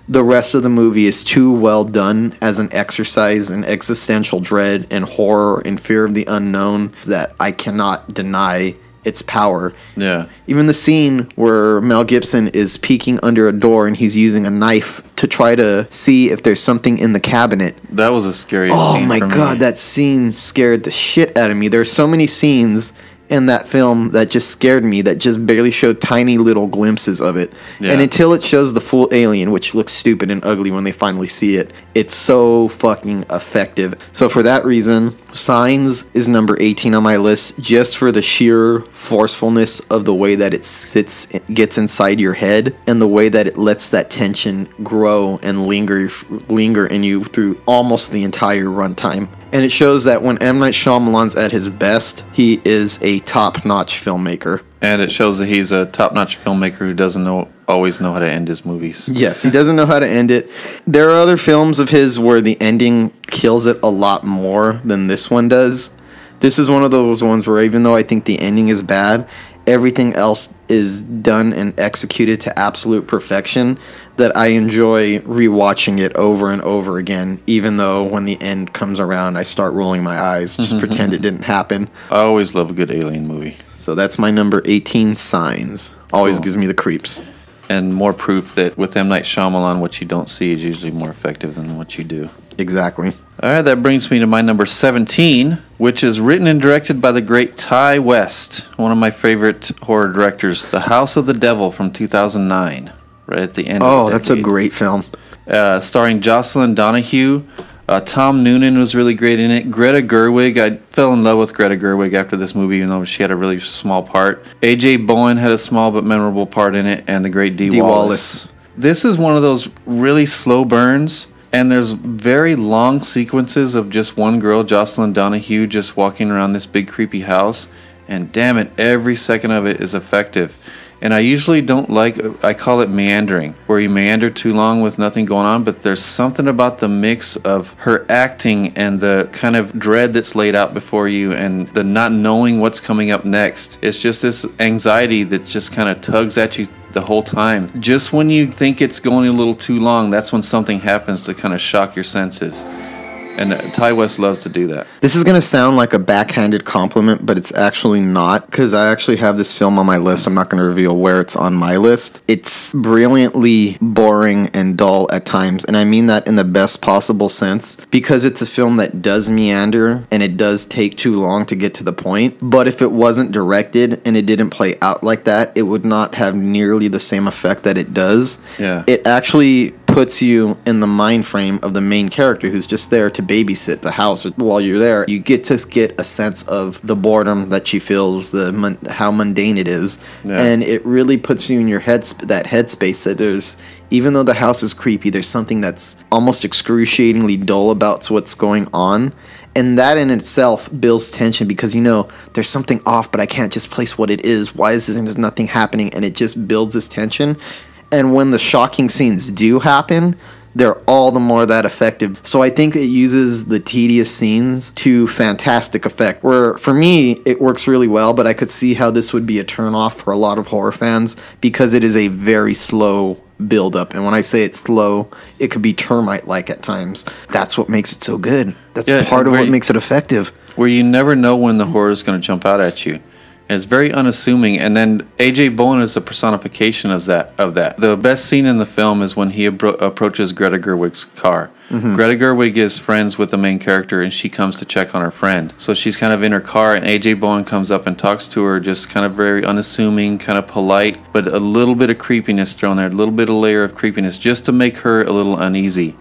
the rest of the movie is too well done as an exercise in existential dread and horror and fear of the unknown that I cannot deny its power. Yeah. Even the scene where Mel Gibson is peeking under a door and he's using a knife to try to see if there's something in the cabinet. That was a scary scene. Oh my god, that scene scared the shit out of me. There are so many scenes in that film that just scared me, that just barely showed tiny little glimpses of it. Yeah. And until it shows the full alien, which looks stupid and ugly when they finally see it, it's so fucking effective. So for that reason, Signs is number 18 on my list, just for the sheer forcefulness of the way that it gets inside your head, and the way that it lets that tension grow and linger in you through almost the entire runtime. And it shows that when M. Night Shyamalan's at his best, he is a top-notch filmmaker. And it shows that he's a top-notch filmmaker who doesn't always know how to end his movies. Yes, he doesn't know how to end it. There are other films of his where the ending kills it a lot more than this one does. This is one of those ones where even though I think the ending is bad, everything else is done and executed to absolute perfection, that I enjoy rewatching it over and over again, even though when the end comes around, I start rolling my eyes, just pretend it didn't happen. I always love a good alien movie. So that's my number 18, Signs. Always gives me the creeps. And more proof that with M. Night Shyamalan, what you don't see is usually more effective than what you do. Exactly. All right, that brings me to my number 17, which is written and directed by the great Ty West, one of my favorite horror directors, The House of the Devil from 2009, right at the end of the decade. That's a great film. Starring Jocelyn Donahue, Tom Noonan was really great in it. Greta Gerwig, I fell in love with Greta Gerwig after this movie, even though she had a really small part. A.J. Bowen had a small but memorable part in it, and the great Dee Wallace. This is one of those really slow burns, and there's very long sequences of just one girl, Jocelyn Donahue, just walking around this big creepy house, and damn it, every second of it is effective. And I usually don't like, I call it meandering, where you meander too long with nothing going on, but there's something about the mix of her acting and the kind of dread that's laid out before you and the not knowing what's coming up next. It's just this anxiety that just kind of tugs at you the whole time. Just when you think it's going a little too long, that's when something happens to kind of shock your senses. And Ty West loves to do that. This is going to sound like a backhanded compliment, but it's actually not, because I actually have this film on my list. I'm not going to reveal where it's on my list. It's brilliantly boring and dull at times, and I mean that in the best possible sense, because it's a film that does meander, and it does take too long to get to the point. But if it wasn't directed and it didn't play out like that, it would not have nearly the same effect that it does. Yeah. It actually puts you in the mind frame of the main character who's just there to babysit the house. While you're there, you get a sense of the boredom that she feels, how mundane it is. Yeah. And it really puts you in your that headspace that there's, even though the house is creepy, there's something that's almost excruciatingly dull about what's going on. And that in itself builds tension, because you know there's something off, but I can't just place what it is. Why is there's nothing happening? And it just builds this tension. And when the shocking scenes do happen, they're all the more that effective. So I think it uses the tedious scenes to fantastic effect. Where for me, it works really well, but I could see how this would be a turnoff for a lot of horror fans, because it is a very slow build-up. And when I say it's slow, it could be termite-like at times. That's what makes it so good. That's part of what makes it effective. Where you never know when the horror is going to jump out at you. And it's very unassuming, and then A.J. Bowen is a personification of that. The best scene in the film is when he approaches Greta Gerwig's car. Mm-hmm. Greta Gerwig is friends with the main character, and she comes to check on her friend. So she's kind of in her car, and A.J. Bowen comes up and talks to her, just kind of very unassuming, kind of polite, but a little bit of creepiness thrown there, a little bit of layer of creepiness, just to make her a little uneasy.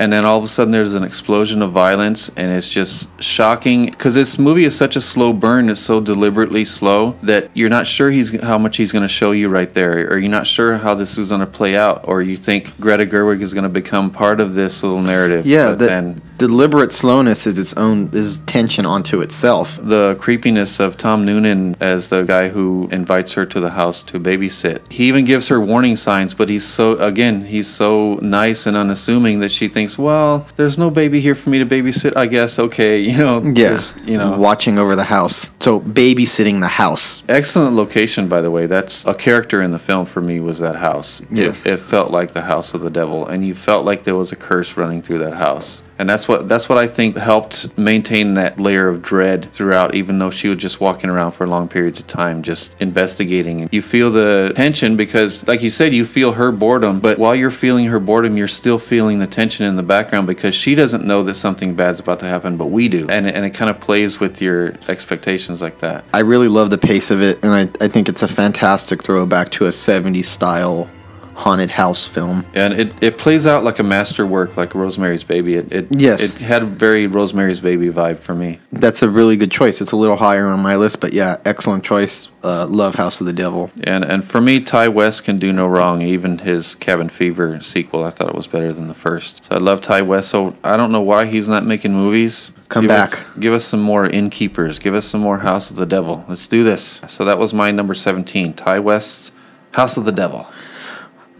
And then all of a sudden there's an explosion of violence, and it's just shocking, because this movie is such a slow burn. It's so deliberately slow that you're not sure how much he's going to show you right there, or you're not sure how this is going to play out, or you think Greta Gerwig is going to become part of this little narrative. Yeah, then deliberate slowness is tension onto itself. The creepiness of Tom Noonan as the guy who invites her to the house to babysit. He even gives her warning signs, but he's so nice and unassuming that she thinks, well, there's no baby here for me to babysit, I guess. Okay, watching over the house. So babysitting the house. Excellent location, by the way. That's a character in the film for me, was that house. Yes. It felt like the house of the devil, and you felt like there was a curse running through that house. And that's what I think helped maintain that layer of dread throughout, even though she was just walking around for long periods of time, just investigating. You feel the tension because, like you said, you feel her boredom, but while you're feeling her boredom, you're still feeling the tension in the background, because she doesn't know that something bad's about to happen, but we do. And it kind of plays with your expectations like that. I really love the pace of it, and I think it's a fantastic throwback to a 70s style haunted house film. And it plays out like a masterwork, like Rosemary's Baby. It had a very Rosemary's Baby vibe for me. That's a really good choice. It's a little higher on my list, but yeah, excellent choice. Love House of the Devil. And for me, Ty West can do no wrong. Even his Cabin Fever sequel, I thought it was better than the first. So I love Ty West. So I don't know why he's not making movies. Give us some more Innkeepers. Give us some more House of the Devil. Let's do this. So that was my number 17, Ty West's House of the Devil.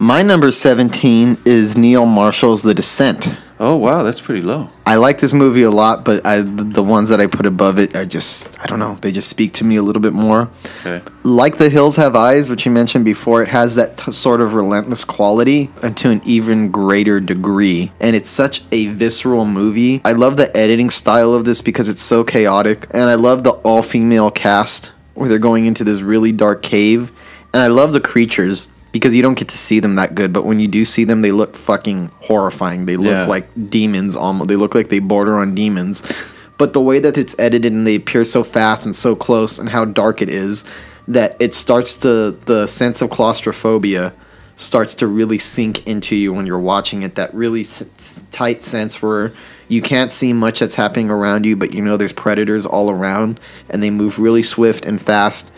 My number 17 is Neil Marshall's The Descent. Oh, wow, that's pretty low. I like this movie a lot, but the ones that I put above it, I don't know, they just speak to me a little bit more. Okay. Like The Hills Have Eyes, which you mentioned before, it has that sort of relentless quality, and to an even greater degree. And it's such a visceral movie. I love the editing style of this because it's so chaotic. And I love the all-female cast where they're going into this really dark cave. And I love the creatures, because you don't get to see them that good, but when you do see them, they look fucking horrifying. They look like demons almost. They look like they border on demons. But the way that it's edited and they appear so fast and so close, and how dark it is, that it starts to, the sense of claustrophobia starts to really sink into you when you're watching it. That really tight sense where You can't see much that's happening around you, but you know there's predators all around, and they move really swift and fast,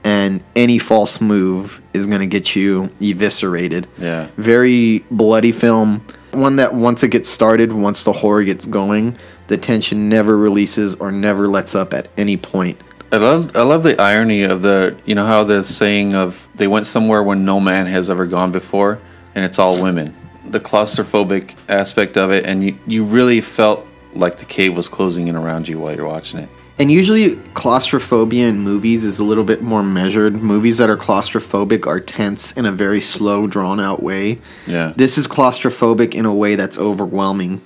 and any false move is going to get you eviscerated. Yeah. Very bloody film. One that once it gets started, once the horror gets going, the tension never releases or never lets up at any point. I love the irony of how the saying of they went somewhere where no man has ever gone before, and it's all women. The claustrophobic aspect of it, and you really felt like the cave was closing in around you while you're watching it. And usually claustrophobia in movies is a little bit more measured. Movies that are claustrophobic are tense in a very slow, drawn-out way. Yeah. This is claustrophobic in a way that's overwhelming,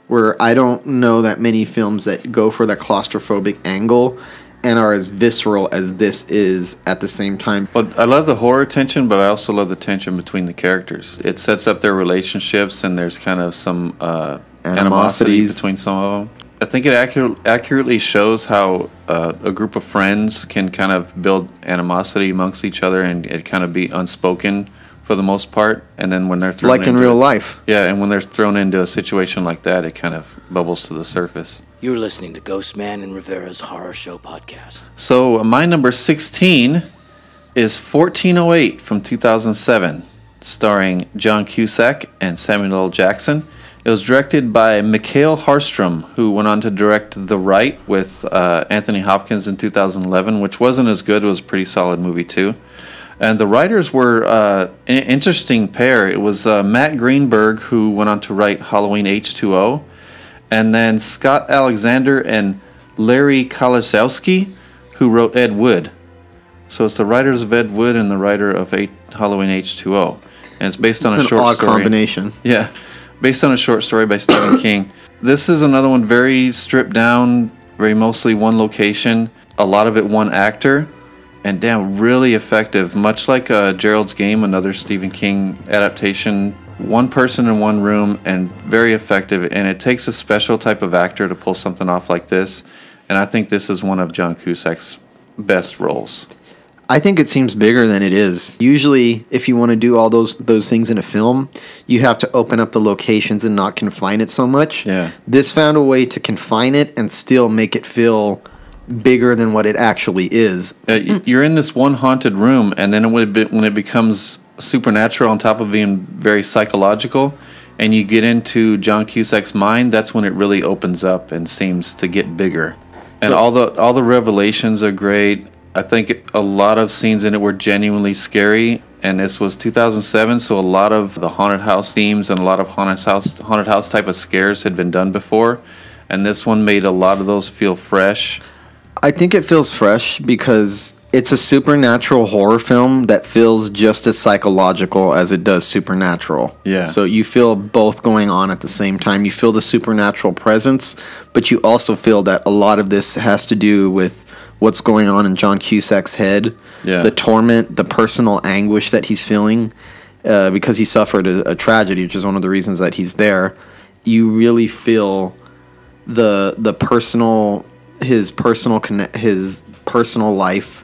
where I don't know that many films that go for that claustrophobic angle and are as visceral as this is at the same time. Well, I love the horror tension, but I also love the tension between the characters. It sets up their relationships, and there's kind of some animosity between some of them. I think it accurately shows how a group of friends can kind of build animosity amongst each other, and it kind of be unspoken for the most part. And then when they're thrown like in real life. Yeah, and when they're thrown into a situation like that, it kind of bubbles to the surface. You're listening to Ghostman and Rivera's Horror Show podcast. So my number 16 is 1408 from 2007, starring John Cusack and Samuel L. Jackson. It was directed by Mikhail Harstrom, who went on to direct The Right with Anthony Hopkins in 2011, which wasn't as good. It was a pretty solid movie, too. And the writers were an interesting pair. It was Matt Greenberg, who went on to write Halloween H2O, and then Scott Alexander and Larry Kalosowski, who wrote Ed Wood. So it's the writers of Ed Wood and the writer of Halloween H2O. And it's based on a short story. It's an odd combination. Yeah, based on a short story by Stephen King. This is another one very stripped down, very mostly one location, a lot of it one actor, and damn, really effective. Much like Gerald's Game, another Stephen King adaptation. One person in one room, and very effective. And it takes a special type of actor to pull something off like this. And I think this is one of John Cusack's best roles. I think it seems bigger than it is. Usually, if you want to do all those things in a film, you have to open up the locations and not confine it so much. Yeah. This found a way to confine it and still make it feel bigger than what it actually is. You're in this one haunted room, and then when it becomes supernatural on top of being very psychological, and you get into John Cusack's mind, that's when it really opens up and seems to get bigger. And all the revelations are great. I think a lot of scenes in it were genuinely scary, and this was 2007, so a lot of the haunted house themes and a lot of haunted house type of scares had been done before, and this one made a lot of those feel fresh. I think it feels fresh because it's a supernatural horror film that feels just as psychological as it does supernatural. Yeah. So you feel both going on at the same time. You feel the supernatural presence, but you also feel that a lot of this has to do with what's going on in John Cusack's head. Yeah. The torment, the personal anguish that he's feeling because he suffered a tragedy, which is one of the reasons that he's there. You really feel the personal, his personal life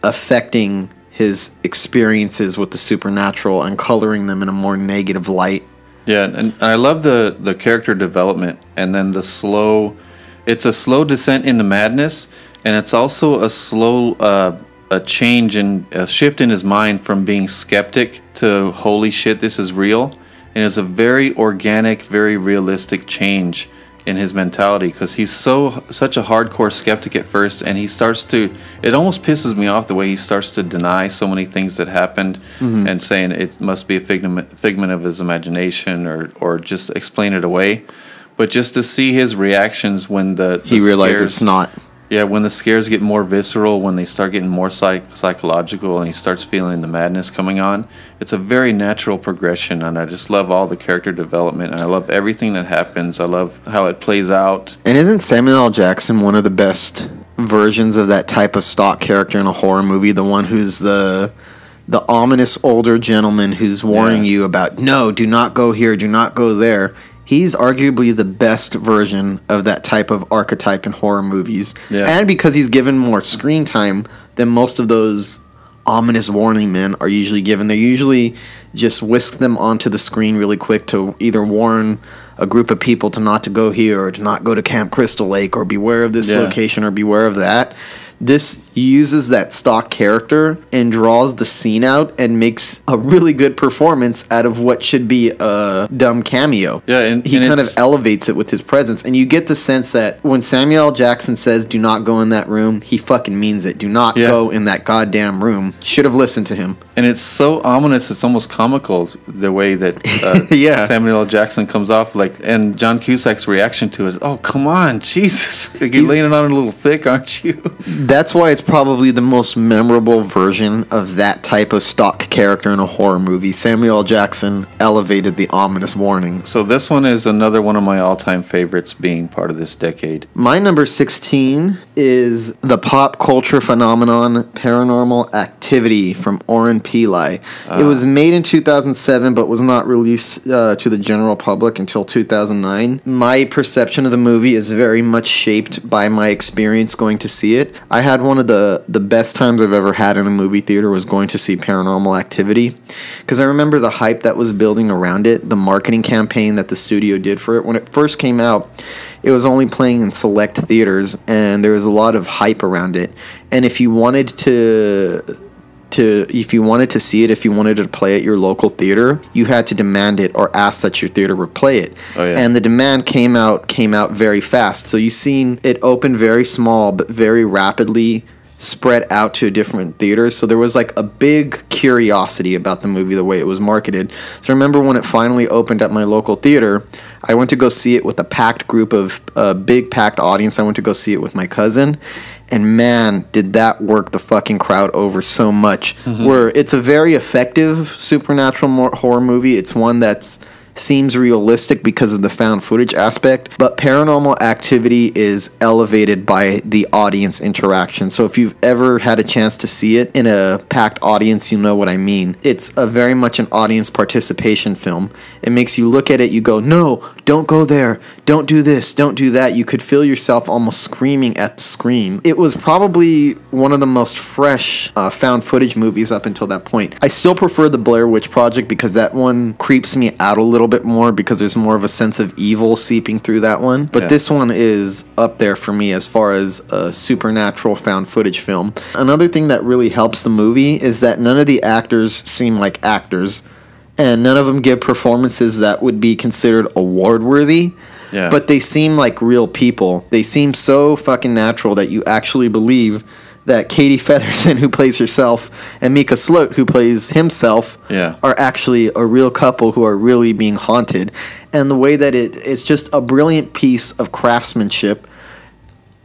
affecting his experiences with the supernatural and coloring them in a more negative light. Yeah, and I love the character development, and then it's a slow descent into madness, and it's also a slow a change and a shift in his mind from being skeptic to holy shit, this is real. And it's a very organic, very realistic change in his mentality, because he's such a hardcore skeptic at first, and it almost pisses me off the way he starts to deny so many things that happened, and saying it must be a figment of his imagination, or just explain it away. But just to see his reactions when he realizes it's not. Yeah, when the scares get more visceral, when they start getting more psychological, and he starts feeling the madness coming on, it's a very natural progression, and I just love all the character development, and I love everything that happens. I love how it plays out. And isn't Samuel L. Jackson one of the best versions of that type of stock character in a horror movie? The one who's the ominous older gentleman who's warning you about, no, do not go here, do not go there. He's arguably the best version of that type of archetype in horror movies. Yeah. And because he's given more screen time than most of those ominous warning men are usually given. They usually just whisk them onto the screen really quick to either warn a group of people to not to go here or to not go to Camp Crystal Lake or beware of this location or beware of that. This uses that stock character and draws the scene out and makes a really good performance out of what should be a dumb cameo. Yeah, and he kind of elevates it with his presence. And you get the sense that when Samuel L. Jackson says, do not go in that room, he fucking means it. Do not go in that goddamn room. Should have listened to him. And it's so ominous, it's almost comical, the way that Samuel L. Jackson comes off. And John Cusack's reaction to it, oh, come on, Jesus. You're laying it on a little thick, aren't you? That's why it's probably the most memorable version of that type of stock character in a horror movie. Samuel L. Jackson elevated the ominous warning. So this one is another one of my all-time favorites being part of this decade. My number 16 is the pop culture phenomenon Paranormal Activity from Oren Peli. It was made in 2007 but was not released to the general public until 2009. My perception of the movie is very much shaped by my experience going to see it. I had one of the best times I've ever had in a movie theater was going to see Paranormal Activity, because I remember the hype that was building around it, the marketing campaign that the studio did for it. When it first came out, it was only playing in select theaters, and there was a lot of hype around it. And if you wanted to see it, if you wanted to play at your local theater, you had to demand it or ask that your theater would play it. Oh, yeah. And the demand came out very fast. So you've seen it open very small, but very rapidly spread out to different theaters. So there was like a big curiosity about the movie, the way it was marketed. So I remember when it finally opened at my local theater, I went to go see it with a packed group of a big packed audience. I went to go see it with my cousin. And man, did that work the fucking crowd over so much. Where it's a very effective supernatural horror movie. It's one that seems realistic because of the found footage aspect, but Paranormal Activity is elevated by the audience interaction. So if you've ever had a chance to see it in a packed audience, you know what I mean. It's a very much an audience participation film. It makes you look at it, you go, no, don't go there, don't do this, don't do that. You could feel yourself almost screaming at the screen. It was probably one of the most fresh found footage movies up until that point. I still prefer the Blair Witch Project because that one creeps me out a little bit more because there's more of a sense of evil seeping through that one. But this one is up there for me as far as a supernatural found footage film. Another thing that really helps the movie is that none of the actors seem like actors, and none of them give performances that would be considered award-worthy. Yeah. But they seem like real people. They seem so fucking natural that you actually believe that Katie Featherston, who plays herself, and Mika Sloat, who plays himself, are actually a real couple who are really being haunted. And the way that it's just a brilliant piece of craftsmanship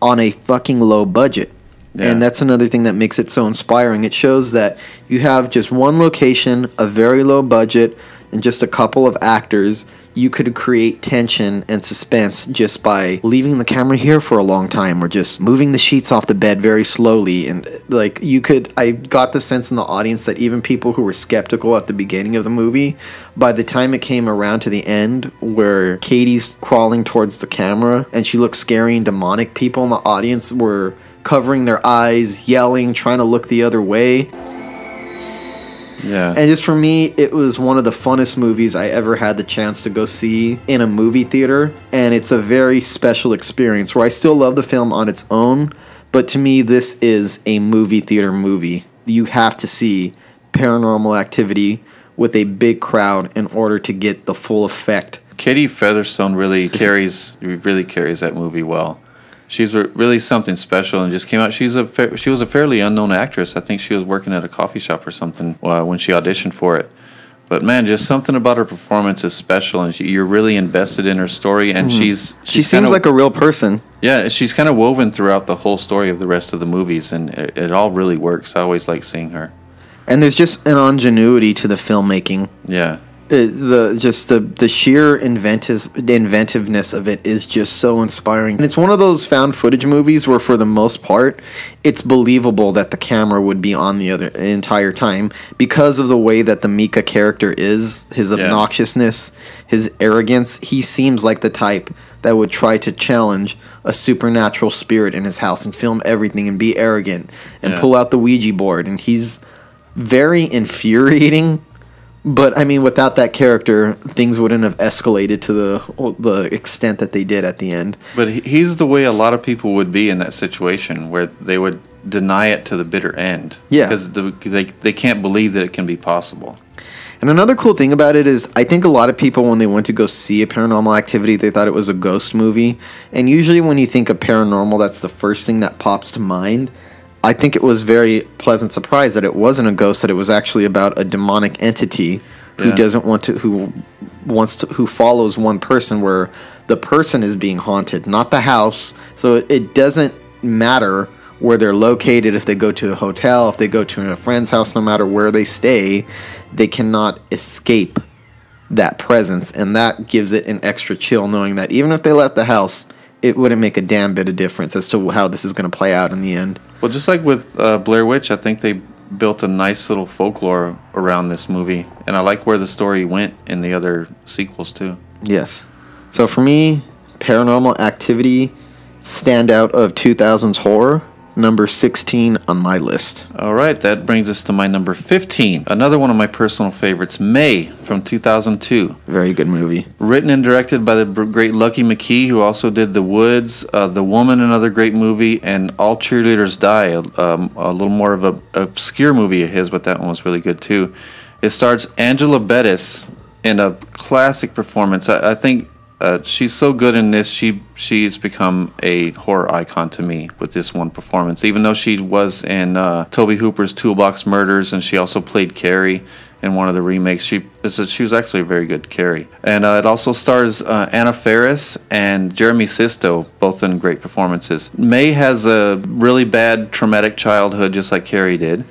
on a fucking low budget. Yeah. And that's another thing that makes it so inspiring. It shows that you have just one location, a very low budget, and just a couple of actors. You could create tension and suspense just by leaving the camera here for a long time or just moving the sheets off the bed very slowly. And like I got the sense in the audience that even people who were skeptical at the beginning of the movie, by the time it came around to the end where Katie's crawling towards the camera and she looks scary and demonic, people in the audience were covering their eyes, yelling, trying to look the other way. Yeah. And just for me, it was one of the funnest movies I ever had the chance to go see in a movie theater. And it's a very special experience where I still love the film on its own. But to me, this is a movie theater movie. You have to see Paranormal Activity with a big crowd in order to get the full effect. Katie Featherston really carries that movie well. She's really something special and just came out. She was a fairly unknown actress. I think she was working at a coffee shop or something when she auditioned for it. But man, just something about her performance is special, and you're really invested in her story. And she seems like a real person. Yeah, she's kind of woven throughout the whole story of the rest of the movies, and it all really works. I always like seeing her. And there's just an ingenuity to the filmmaking. Yeah. The sheer inventiveness of it is just so inspiring. And it's one of those found footage movies where, for the most part, it's believable that the camera would be on the entire time because of the way that the Mika character is, his obnoxiousness, his arrogance. He seems like the type that would try to challenge a supernatural spirit in his house and film everything and be arrogant and pull out the Ouija board. And he's very infuriating. But I mean, without that character, things wouldn't have escalated to the extent that they did at the end. But he's the way a lot of people would be in that situation, where they would deny it to the bitter end. Yeah. Because they can't believe that it can be possible. And another cool thing about it is, I think a lot of people, when they went to go see a Paranormal Activity, they thought it was a ghost movie. And usually when you think of paranormal, that's the first thing that pops to mind. I think it was very pleasant surprise that it wasn't a ghost, that it was actually about a demonic entity who who follows one person, where the person is being haunted, not the house. So it doesn't matter where they're located. If they go to a hotel, if they go to a friend's house, no matter where they stay, they cannot escape that presence. And that gives it an extra chill, knowing that even if they left the house, it wouldn't make a damn bit of difference as to how this is going to play out in the end. Well, just like with Blair Witch, I think they built a nice little folklore around this movie. And I like where the story went in the other sequels, too. Yes. So for me, Paranormal Activity, standout of 2000s horror, number 16 on my list. All right, that brings us to my number 15. Another one of my personal favorites, May, from 2002. Very good movie. Written and directed by the great Lucky McKee, who also did The Woods, The Woman, another great movie, and All Cheerleaders Die, a little more of an obscure movie of his, but that one was really good too. It stars Angela Bettis in a classic performance. I think she's so good in this. She's become a horror icon to me with this one performance. Even though she was in Tobe Hooper's Toolbox Murders, and she also played Carrie in one of the remakes. She was actually a very good Carrie. And it also stars Anna Faris and Jeremy Sisto, both in great performances. May has a really bad traumatic childhood, just like Carrie did.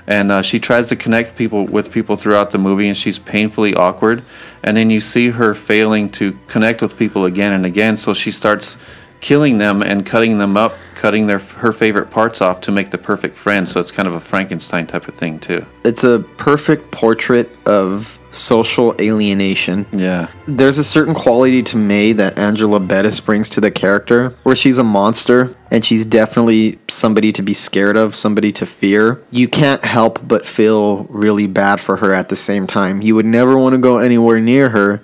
And she tries to connect with people throughout the movie, and she's painfully awkward. And then you see her failing to connect with people again and again, so she starts killing them and cutting them up, cutting her favorite parts off to make the perfect friend. So it's kind of a Frankenstein type of thing, too. It's a perfect portrait of social alienation. Yeah. There's a certain quality to May that Angela Bettis brings to the character, where she's a monster, and she's definitely somebody to be scared of, somebody to fear. You can't help but feel really bad for her at the same time. You would never want to go anywhere near her,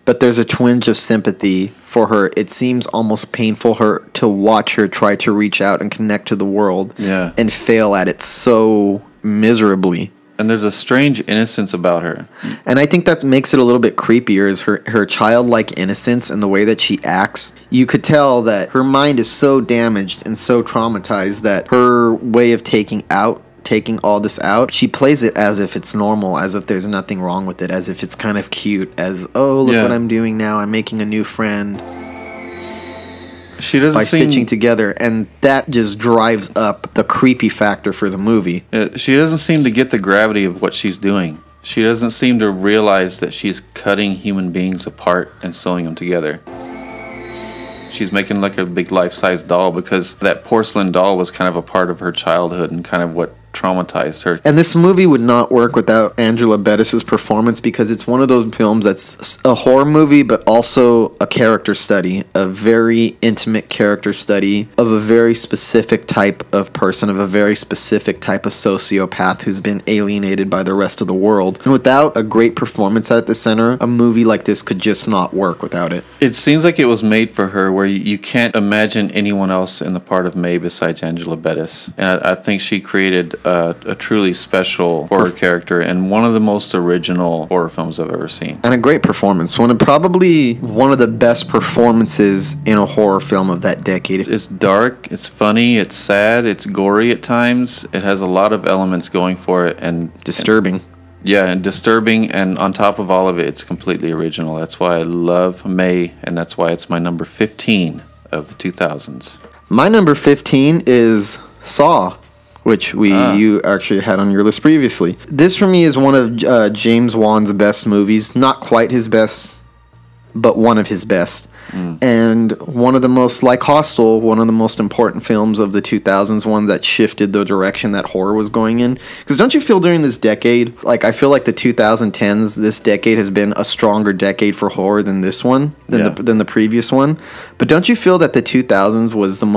but there's a twinge of sympathy for her. It seems almost painful to watch her try to reach out and connect to the world, and fail at it so miserably. And there's a strange innocence about her. And I think that makes it a little bit creepier, is her childlike innocence and the way that she acts. You could tell that her mind is so damaged and so traumatized that her way of taking all this out, she plays it as if it's normal, as if there's nothing wrong with it, as if it's kind of cute, as, oh, look what I'm doing now, I'm making a new friend. She doesn't stitching together, and that just drives up the creepy factor for the movie. She doesn't seem to get the gravity of what she's doing. She doesn't seem to realize that she's cutting human beings apart and sewing them together. She's making like a big life-size doll, because that porcelain doll was kind of a part of her childhood and kind of what traumatized her. And this movie would not work without Angela Bettis' performance, because it's one of those films that's a horror movie but also a character study, a very intimate character study of a very specific type of person, of a very specific type of sociopath who's been alienated by the rest of the world. And without a great performance at the center, a movie like this could just not work without it. It seems like it was made for her, where you can't imagine anyone else in the part of May besides Angela Bettis. And I think she created a truly special horror character, and one of the most original horror films I've ever seen. And a great performance. Probably one of the best performances in a horror film of that decade. It's dark, it's funny, it's sad, it's gory at times. It has a lot of elements going for it, and disturbing. And disturbing, and on top of all of it, it's completely original. That's why I love May, and that's why it's my number 15 of the 2000s. My number 15 is Saw, which you actually had on your list previously. This for me is one of James Wan's best movies. Not quite his best, but one of his best. And one of the most, like Hostel, one of the most important films of the 2000s, one that shifted the direction that horror was going in. Because don't you feel during this decade, like I feel like the 2010s, this decade has been a stronger decade for horror than this one, than the previous one. But don't you feel that the 2000s was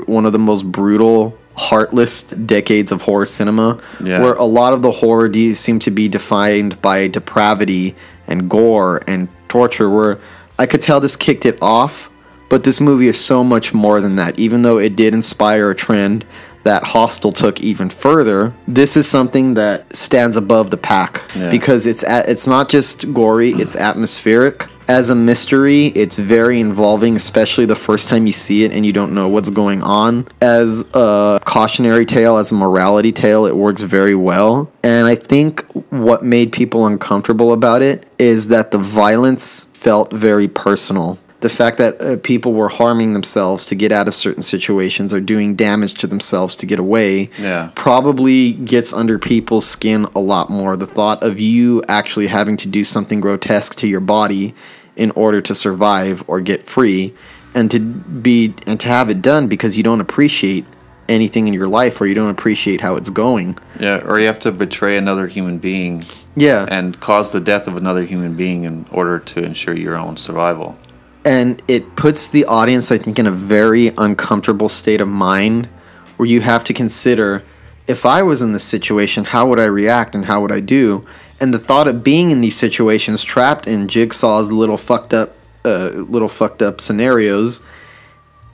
one of the most brutal heartless decades of horror cinema, Yeah. where a lot of the horror seem to be defined by depravity and gore and torture, where I could tell this kicked it off, but this movie is so much more than that. Even though it did inspire a trend that Hostel took even further, this is something that stands above the pack, because it's not just gory, it's atmospheric. As a mystery, it's very involving, especially the first time you see it and you don't know what's going on. As a cautionary tale, as a morality tale, it works very well. And I think what made people uncomfortable about it is that the violence felt very personal. The fact that people were harming themselves to get out of certain situations or doing damage to themselves to get away probably gets under people's skin a lot more. The thought of you actually having to do something grotesque to your body in order to survive or get free, and to have it done because you don't appreciate anything in your life, or you don't appreciate how it's going. Yeah, or you have to betray another human being. Yeah. And cause the death of another human being in order to ensure your own survival. And it puts the audience, I think, in a very uncomfortable state of mind where you have to consider, if I was in this situation, how would I react and how would I do? And the thought of being in these situations, trapped in Jigsaw's little fucked up scenarios,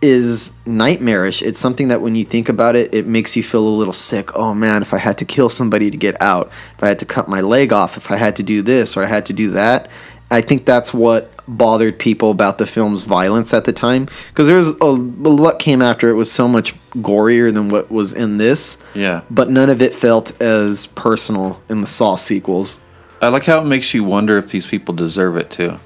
is nightmarish. It's something that when you think about it, it makes you feel a little sick. Oh man, if I had to kill somebody to get out, if I had to cut my leg off, if I had to do this or I had to do that. I think that's what bothered people about the film's violence at the time, because what came after it was so much gorier than what was in this. Yeah. But none of it felt as personal in the Saw sequels. I like how it makes you wonder if these people deserve it too.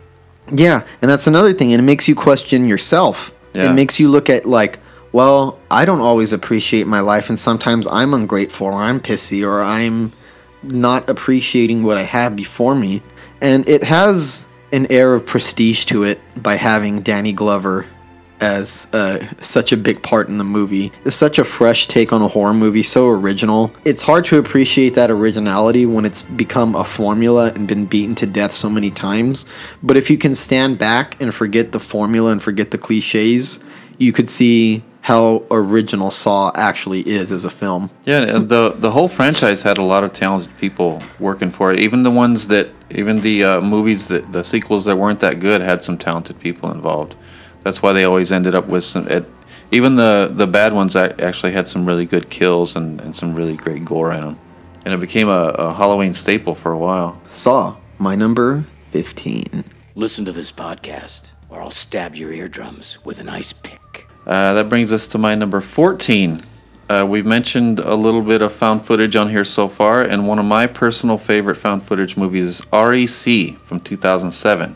Yeah, and that's another thing, and it makes you question yourself. Yeah. It makes you look at, like, well, I don't always appreciate my life, and sometimes I'm ungrateful, or I'm pissy, or I'm not appreciating what I have before me. And it has an air of prestige to it by having Danny Glover as such a big part in the movie. It's such a fresh take on a horror movie, so original. It's hard to appreciate that originality when it's become a formula and been beaten to death so many times. But if you can stand back and forget the formula and forget the cliches, you could see how original Saw actually is as a film. Yeah, and the whole franchise had a lot of talented people working for it. Even the movies, the sequels that weren't that good had some talented people involved. That's why they always ended up with some... Even the bad ones actually had some really good kills and some really great gore in them. And it became a Halloween staple for a while. Saw, my number 15. Listen to this podcast, or I'll stab your eardrums with an ice pick. That brings us to my number 14. We've mentioned a little bit of found footage on here so far, and one of my personal favorite found footage movies is REC from 2007.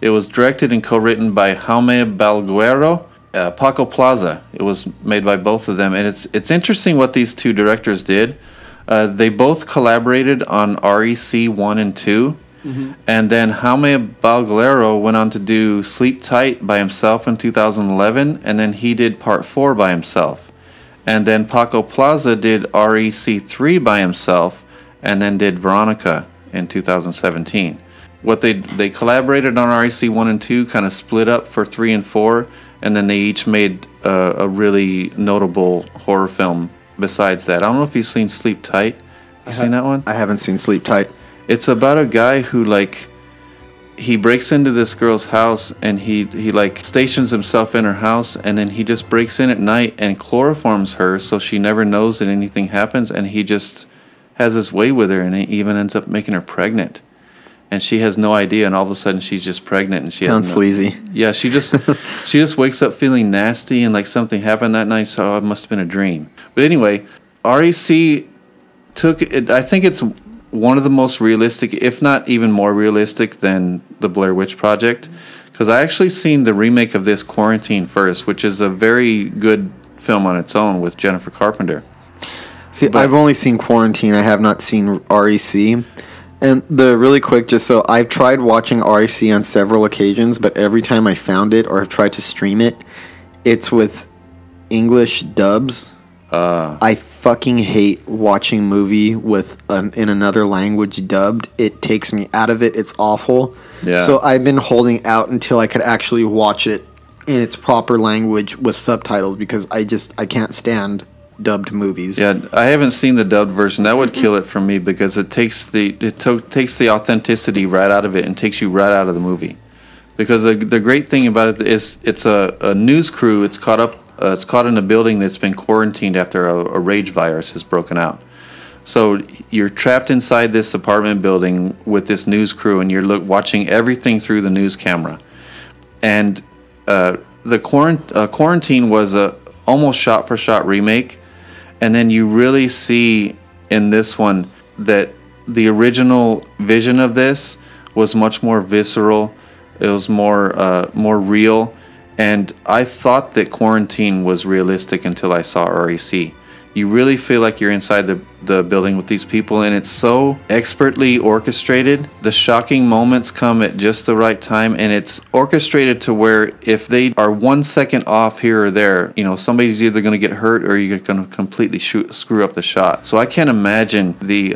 It was directed and co-written by Jaume Balguero, Paco Plaza. It was made by both of them, and it's interesting what these two directors did. They both collaborated on REC 1 and 2. Mm-hmm. And then Jaume Balguero went on to do Sleep Tight by himself in 2011, and then he did Part 4 by himself. And then Paco Plaza did REC 3 by himself, and then did Veronica in 2017. What they collaborated on REC 1 and 2, kind of split up for 3 and 4, and then they each made a really notable horror film besides that. I don't know if you've seen Sleep Tight. You seen that one? I haven't seen Sleep Tight. It's about a guy who, like, he breaks into this girl's house and he stations himself in her house, and then he just breaks in at night and chloroforms her so she never knows that anything happens, and he just has his way with her, and he even ends up making her pregnant. And she has no idea, and all of a sudden she's just pregnant, and she sounds sleazy. Yeah, she just wakes up feeling nasty, and like something happened that night, so it must have been a dream. But anyway, REC took it. I think it's one of the most realistic, if not even more realistic than the Blair Witch Project, because I actually seen the remake of this, Quarantine, first, which is a very good film on its own with Jennifer Carpenter. See, I've only seen Quarantine. I have not seen REC. And really quick, just so, I've tried watching REC on several occasions, but every time I found it or have tried to stream it, it's with English dubs. I fucking hate watching movie with in another language dubbed. It takes me out of it. It's awful. Yeah. So I've been holding out until I could actually watch it in its proper language with subtitles, because I can't stand dubbed movies. Yeah, I haven't seen the dubbed version. That would kill it for me because it takes the authenticity right out of it and takes you right out of the movie. Because the great thing about it is it's a news crew. It's caught in a building that's been quarantined after a rage virus has broken out. So you're trapped inside this apartment building with this news crew, and you're watching everything through the news camera. And the Quarantine was a almost shot-for-shot remake, and then you really see in this one that the original vision of this was much more visceral. It was more real, and I thought that Quarantine was realistic until I saw REC. You really feel like you're inside the building with these people, and it's so expertly orchestrated. The shocking moments come at just the right time, and it's orchestrated to where if they are 1 second off here or there, you know, somebody's either going to get hurt or you're going to completely screw up the shot. So I can't imagine the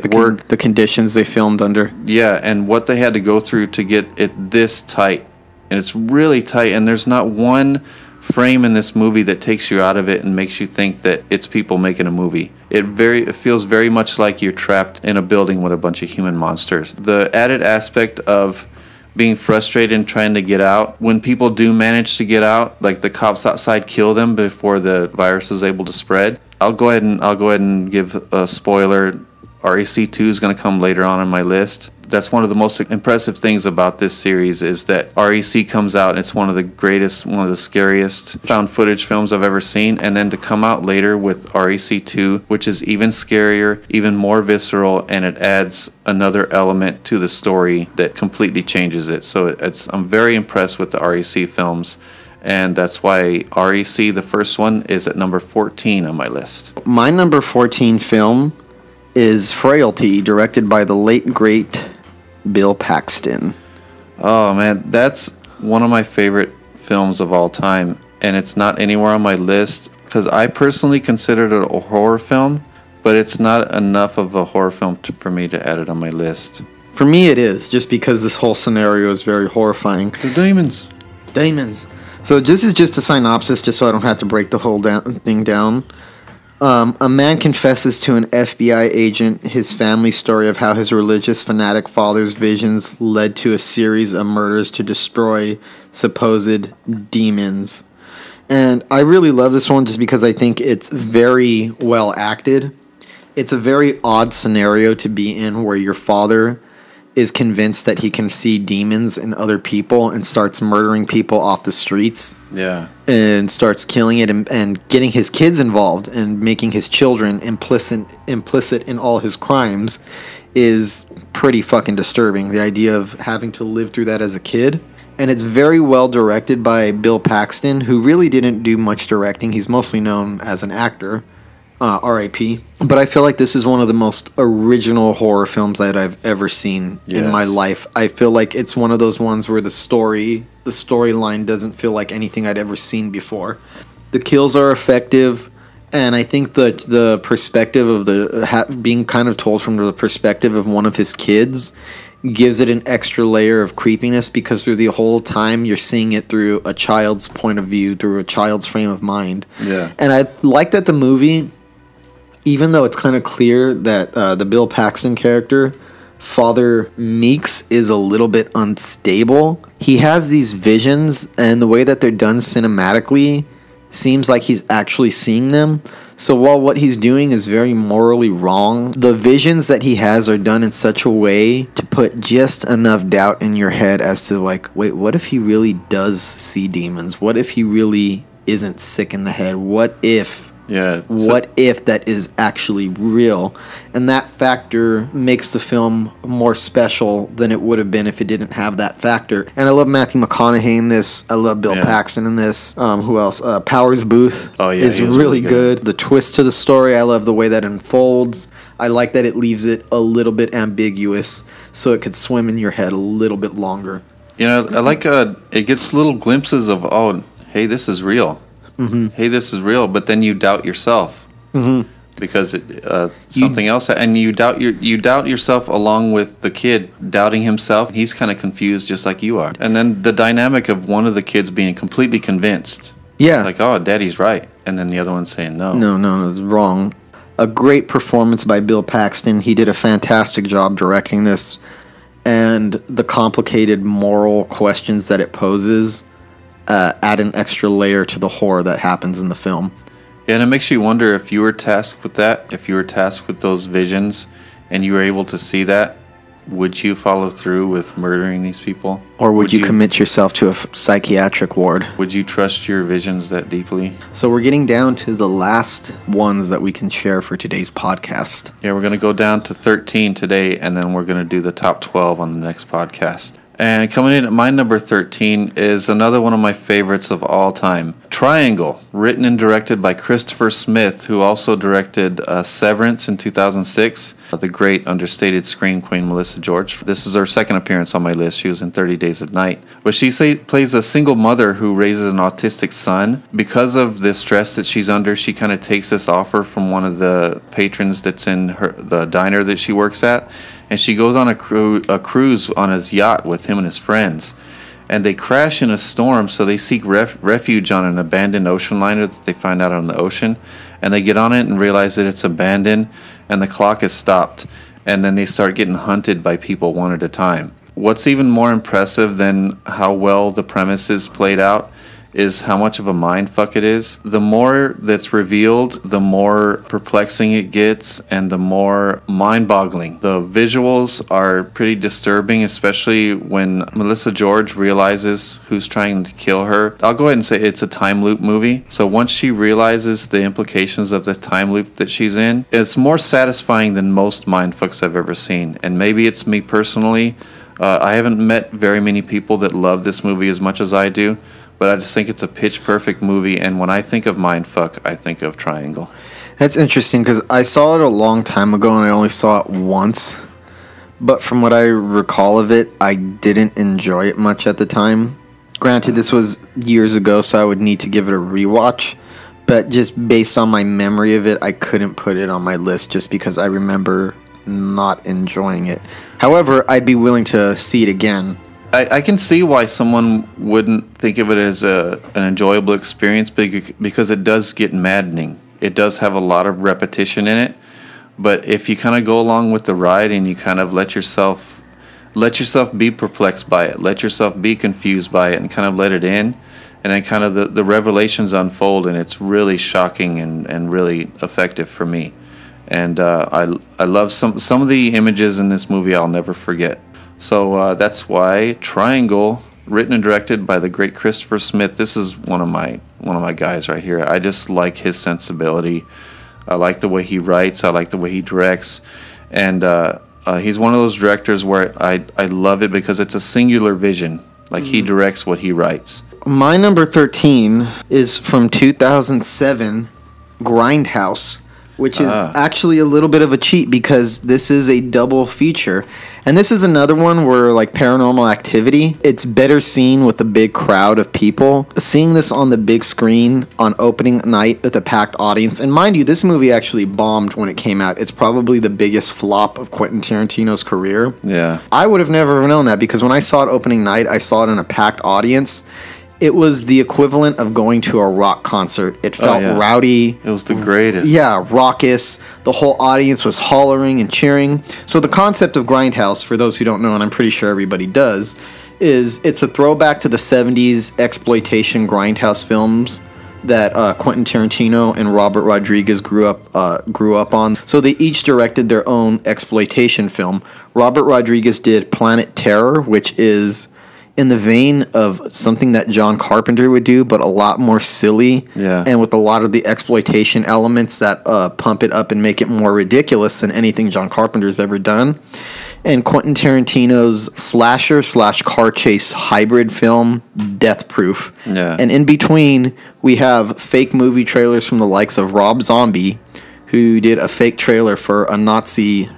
conditions they filmed under. Yeah, and what they had to go through to get it this tight. And it's really tight, and there's not one frame in this movie that takes you out of it and makes you think that it's people making a movie. It feels very much like you're trapped in a building with a bunch of human monsters. The added aspect of being frustrated and trying to get out, when people do manage to get out, like the cops outside kill them before the virus is able to spread. I'll go ahead and give a spoiler. REC 2 is going to come later on my list. That's one of the most impressive things about this series is that REC comes out and it's one of the greatest, one of the scariest found footage films I've ever seen, and then to come out later with REC 2, which is even scarier, even more visceral, and it adds another element to the story that completely changes it. So I'm very impressed with the REC films, and that's why REC, the first one, is at number 14 on my list. My number 14 film is Frailty, directed by the late, great Bill Paxton. Oh man, that's one of my favorite films of all time, and it's not anywhere on my list because I personally consider it a horror film, but it's not enough of a horror film for me to add it on my list. For me it is, just because this whole scenario is very horrifying. They're demons. Demons. So this is just a synopsis, just so I don't have to break the whole thing down. A man confesses to an FBI agent his family story of how his religious fanatic father's visions led to a series of murders to destroy supposed demons. And I really love this one just because I think it's very well acted. It's a very odd scenario to be in where your father is convinced that he can see demons in other people and starts murdering people off the streets. Yeah. And starts killing it and getting his kids involved and making his children implicit in all his crimes is pretty fucking disturbing. The idea of having to live through that as a kid. And it's very well directed by Bill Paxton, who really didn't do much directing. He's mostly known as an actor. R.I.P. But I feel like this is one of the most original horror films that I've ever seen in my life. I feel like it's one of those ones where the storyline doesn't feel like anything I'd ever seen before. The kills are effective, and I think the perspective of being kind of told from the perspective of one of his kids gives it an extra layer of creepiness, because through the whole time you're seeing it through a child's point of view, through a child's frame of mind. Yeah. And I like that the movie, even though it's kind of clear that the Bill Paxton character, Father Meeks, is a little bit unstable, he has these visions, and the way that they're done cinematically seems like he's actually seeing them. So while what he's doing is very morally wrong, the visions that he has are done in such a way to put just enough doubt in your head as to, like, wait, what if he really does see demons? What if he really isn't sick in the head? What if that is actually real? And that factor makes the film more special than it would have been if it didn't have that factor. And I love Matthew McConaughey in this. I love Bill Paxton in this. Who else? Powers Booth is really good. The twist to the story, I love the way that unfolds. I like that it leaves it a little bit ambiguous so it could swim in your head a little bit longer. You know, I like it gets little glimpses of, oh, hey, this is real. Mm-hmm. Hey, this is real, but then you doubt yourself because something else, and you doubt yourself along with the kid doubting himself. He's kind of confused, just like you are. And then the dynamic of one of the kids being completely convinced, like, oh, Daddy's right, and then the other one's saying no. No, it's wrong. A great performance by Bill Paxton. He did a fantastic job directing this, and the complicated moral questions that it poses add an extra layer to the horror that happens in the film. Yeah, and it makes you wonder if you were tasked with that, if you were tasked with those visions, and you were able to see that, would you follow through with murdering these people? Or would you commit yourself to a psychiatric ward? Would you trust your visions that deeply? So we're getting down to the last ones that we can share for today's podcast. Yeah, we're going to go down to 13 today, and then we're going to do the top 12 on the next podcast. And coming in at my number 13 is another one of my favorites of all time. Triangle, written and directed by Christopher Smith, who also directed Severance in 2006. The great understated scream queen Melissa George. This is her second appearance on my list. She was in 30 Days of Night. But she plays a single mother who raises an autistic son. Because of the stress that she's under, she kind of takes this offer from one of the patrons that's in the diner that she works at. And she goes on a cruise on his yacht with him and his friends. And they crash in a storm, so they seek refuge on an abandoned ocean liner that they find out on the ocean. And they get on it and realize that it's abandoned, and the clock is stopped. And then they start getting hunted by people one at a time. What's even more impressive than how well the premise is played out is how much of a mindfuck it is. The more that's revealed, the more perplexing it gets, and the more mind-boggling. The visuals are pretty disturbing, especially when Melissa George realizes who's trying to kill her. I'll go ahead and say it's a time loop movie. So once she realizes the implications of the time loop that she's in, it's more satisfying than most mindfucks I've ever seen. And maybe it's me personally. I haven't met very many people that love this movie as much as I do. But I just think it's a pitch-perfect movie, and when I think of mindfuck, I think of Triangle. That's interesting, because I saw it a long time ago, and I only saw it once. But from what I recall of it, I didn't enjoy it much at the time. Granted, this was years ago, so I would need to give it a rewatch. But just based on my memory of it, I couldn't put it on my list just because I remember not enjoying it. However, I'd be willing to see it again. I can see why someone wouldn't think of it as an enjoyable experience because it does get maddening. It does have a lot of repetition in it, but if you kind of go along with the ride and you kind of let yourself be perplexed by it, let yourself be confused by it, and kind of let it in, and then kind of the revelations unfold, and it's really shocking and really effective for me. And I love some of the images in this movie I'll never forget. So that's why Triangle, written and directed by the great Christopher Smith. This is one of my guys right here. I just like his sensibility. I like the way he writes. I like the way he directs. And he's one of those directors where I love it because it's a singular vision. Like he directs what he writes. My number 13 is from 2007, Grindhouse, which is actually a little bit of a cheat because this is a double feature. And this is another one where, like Paranormal Activity, it's better seen with a big crowd of people. Seeing this on the big screen on opening night with a packed audience, and mind you, this movie actually bombed when it came out. It's probably the biggest flop of Quentin Tarantino's career. Yeah. I would have never known that because when I saw it opening night, I saw it in a packed audience. It was the equivalent of going to a rock concert. It felt rowdy. It was the greatest. Yeah, raucous. The whole audience was hollering and cheering. So the concept of Grindhouse, for those who don't know, and I'm pretty sure everybody does, is it's a throwback to the 70s exploitation Grindhouse films that Quentin Tarantino and Robert Rodriguez grew up on. So they each directed their own exploitation film. Robert Rodriguez did Planet Terror, which is in the vein of something that John Carpenter would do, but a lot more silly, and with a lot of the exploitation elements that pump it up and make it more ridiculous than anything John Carpenter's ever done. And Quentin Tarantino's slasher/car chase hybrid film, Death Proof. Yeah. And in between, we have fake movie trailers from the likes of Rob Zombie, who did a fake trailer for a Nazi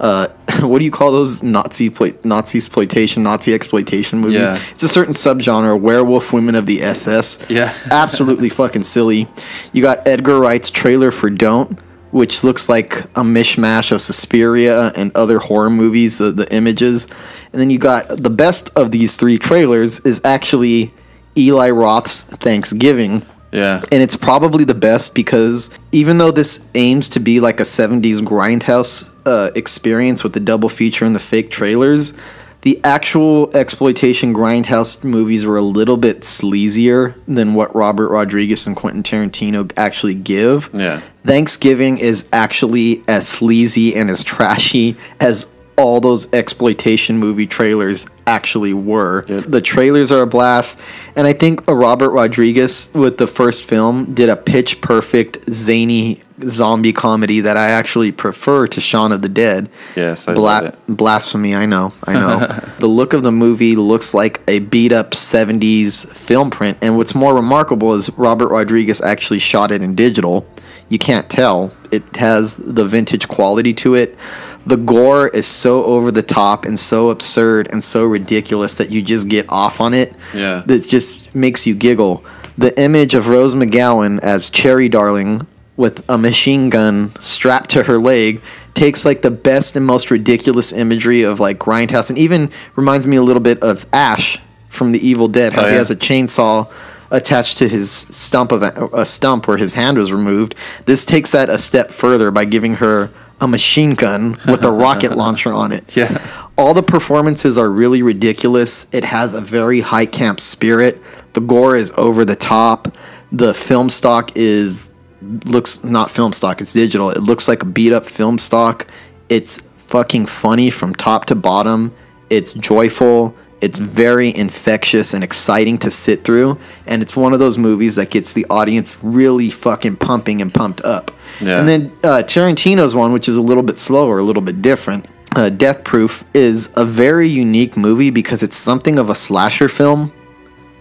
what do you call those? Nazi exploitation movies. Yeah. It's a certain subgenre, Werewolf Women of the SS. Yeah. Absolutely fucking silly. You got Edgar Wright's trailer for Don't, which looks like a mishmash of Suspiria and other horror movies, the images. And then you got the best of these three trailers is actually Eli Roth's Thanksgiving, Yeah. And it's probably the best because even though this aims to be like a 70s grindhouse experience with the double feature and the fake trailers, the actual exploitation grindhouse movies were a little bit sleazier than what Robert Rodriguez and Quentin Tarantino actually give. Yeah. Thanksgiving is actually as sleazy and as trashy as all those exploitation movie trailers actually were. Yep. The trailers are a blast, and I think Robert Rodriguez with the first film did a pitch perfect zany zombie comedy that I actually prefer to Shaun of the Dead. Yes, I love it. Blasphemy, I know. The look of the movie looks like a beat up 70s film print, and what's more remarkable is Robert Rodriguez actually shot it in digital. You can't tell. It has the vintage quality to it. The gore is so over the top and so absurd and so ridiculous that you just get off on it. Yeah. That just makes you giggle. The image of Rose McGowan as Cherry Darling with a machine gun strapped to her leg takes like the best and most ridiculous imagery of like grindhouse, and even reminds me a little bit of Ash from The Evil Dead, how he has a chainsaw attached to his stump where his hand was removed. This takes that a step further by giving her a machine gun with a rocket launcher on it. Yeah. All the performances are really ridiculous. It has a very high camp spirit. The gore is over the top. The film stock looks not film stock, it's digital. It looks like a beat up film stock. It's fucking funny from top to bottom. It's joyful. It's very infectious and exciting to sit through, and it's one of those movies that gets the audience really fucking pumping and pumped up. Yeah. And then Tarantino's one, which is a little bit slower, a little bit different, Death Proof, is a very unique movie because it's something of a slasher film,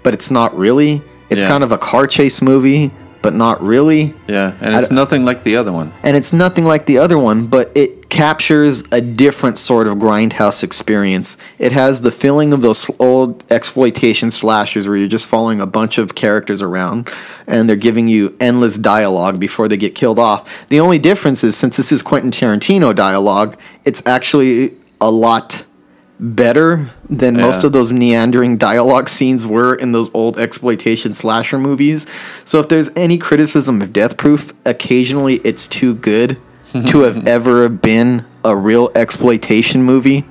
but it's not really. It's kind of a car chase movie, but not really. Yeah, and it's nothing like the other one. And it's nothing like the other one, but it captures a different sort of grindhouse experience. It has the feeling of those old exploitation slashers where you're just following a bunch of characters around and they're giving you endless dialogue before they get killed off. The only difference is, since this is Quentin Tarantino dialogue, it's actually a lot better than most of those meandering dialogue scenes were in those old exploitation slasher movies. So if there's any criticism of Death Proof, occasionally it's too good to have ever been a real exploitation movie.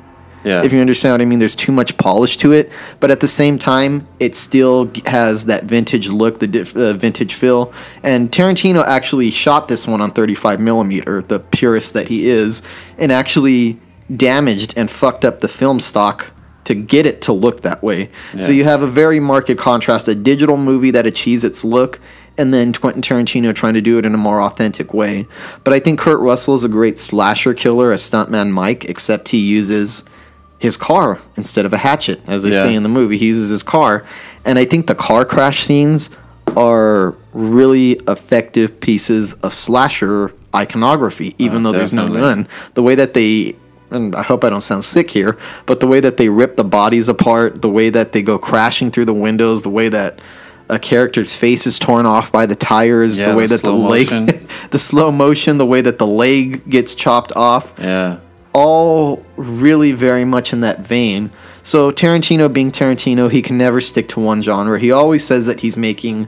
Yeah. If you understand what I mean, there's too much polish to it, but at the same time, it still has that vintage look, the vintage feel. And Tarantino actually shot this one on 35 millimeter, the purist that he is, and actually damaged and fucked up the film stock to get it to look that way. Yeah. So you have a very marked contrast, a digital movie that achieves its look, and then Quentin Tarantino trying to do it in a more authentic way. But I think Kurt Russell is a great slasher killer, a stuntman Mike, except he uses his car instead of a hatchet, as they say in the movie. He uses his car. And I think the car crash scenes are really effective pieces of slasher iconography, even though there's no gun. The way that they... and I hope I don't sound sick here, but the way that they rip the bodies apart, the way that they go crashing through the windows, the way that a character's face is torn off by the tires, the way that the leg, the slow motion, the way that the leg gets chopped off, all really very much in that vein. So Tarantino being Tarantino, he can never stick to one genre. He always says that he's making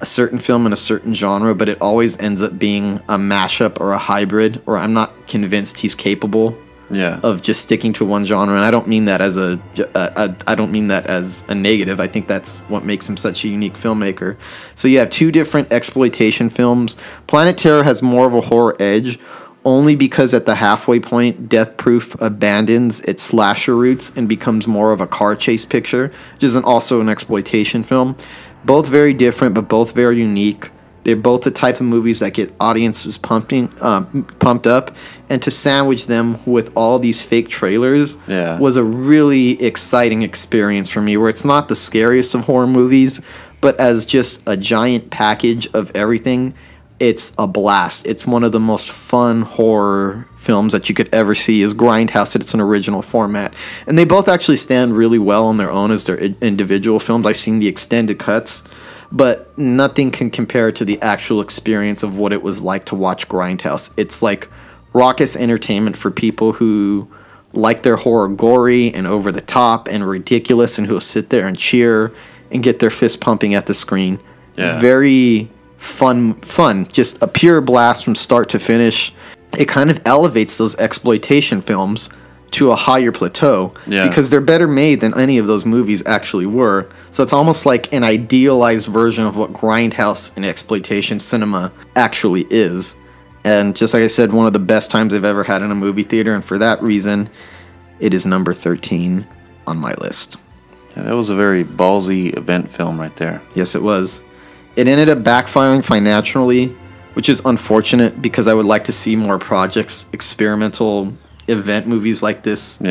a certain film in a certain genre, but it always ends up being a mashup or a hybrid, or I'm not convinced he's capable of just sticking to one genre. And I don't mean that as I don't mean that as a negative. I think that's what makes him such a unique filmmaker. So you have two different exploitation films. Planet Terror has more of a horror edge, only because at the halfway point, Death Proof abandons its slasher roots and becomes more of a car chase picture, which is also an exploitation film. Both very different, but both very unique. They're both the type of movies that get audiences pumped up, and to sandwich them with all these fake trailers was a really exciting experience for me, where it's not the scariest of horror movies, but as just a giant package of everything, it's a blast. It's one of the most fun horror films that you could ever see, is Grindhouse at its an original format. And they both actually stand really well on their own as their individual films. I've seen the extended cuts, but nothing can compare to the actual experience of what it was like to watch Grindhouse. It's like raucous entertainment for people who like their horror gory and over the top and ridiculous, and who'll sit there and cheer and get their fist pumping at the screen. Yeah. Very fun. Just a pure blast from start to finish. It kind of elevates those exploitation films to a higher plateau because they're better made than any of those movies actually were. So it's almost like an idealized version of what grindhouse and exploitation cinema actually is. And just like I said, one of the best times I've ever had in a movie theater, and for that reason, it is number 13 on my list. Yeah, that was a very ballsy event film right there. Yes, it was. It ended up backfiring financially, which is unfortunate because I would like to see more projects, experimental event movies like this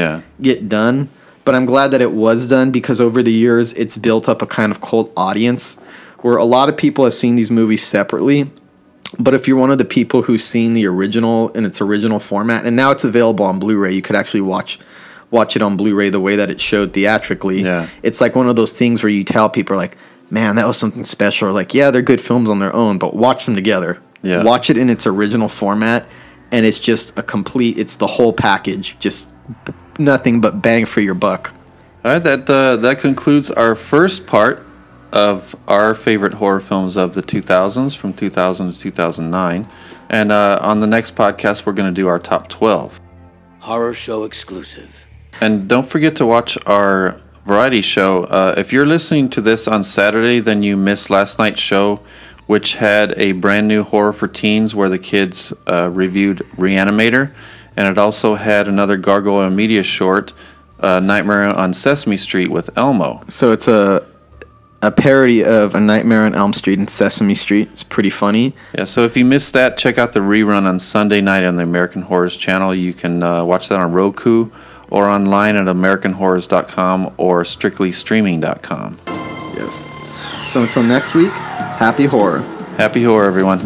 get done. But I'm glad that it was done because over the years, it's built up a kind of cult audience where a lot of people have seen these movies separately. But if you're one of the people who's seen the original in its original format, and now it's available on Blu-ray, you could actually watch it on Blu-ray the way that it showed theatrically. Yeah. It's like one of those things where you tell people, like, man, that was something special. Or like, yeah, they're good films on their own, but watch them together. Yeah. Watch it in its original format, and it's just it's the whole package. Just nothing but bang for your buck. All right, that concludes our first part of our favorite horror films of the 2000s, from 2000 to 2009. And on the next podcast, we're going to do our top 12. Horror show exclusive. And don't forget to watch our variety show. If you're listening to this on Saturday, then you missed last night's show, which had a brand new horror for teens where the kids reviewed Reanimator. And it also had another Gargoyle Media short, Nightmare on Sesame Street with Elmo. So it's a parody of A Nightmare on Elm Street and Sesame Street. It's pretty funny. Yeah, so if you missed that, check out the rerun on Sunday night on the American Horrors channel. You can watch that on Roku or online at AmericanHorrors.com or StrictlyStreaming.com. Yes. So until next week, happy horror. Happy horror, everyone.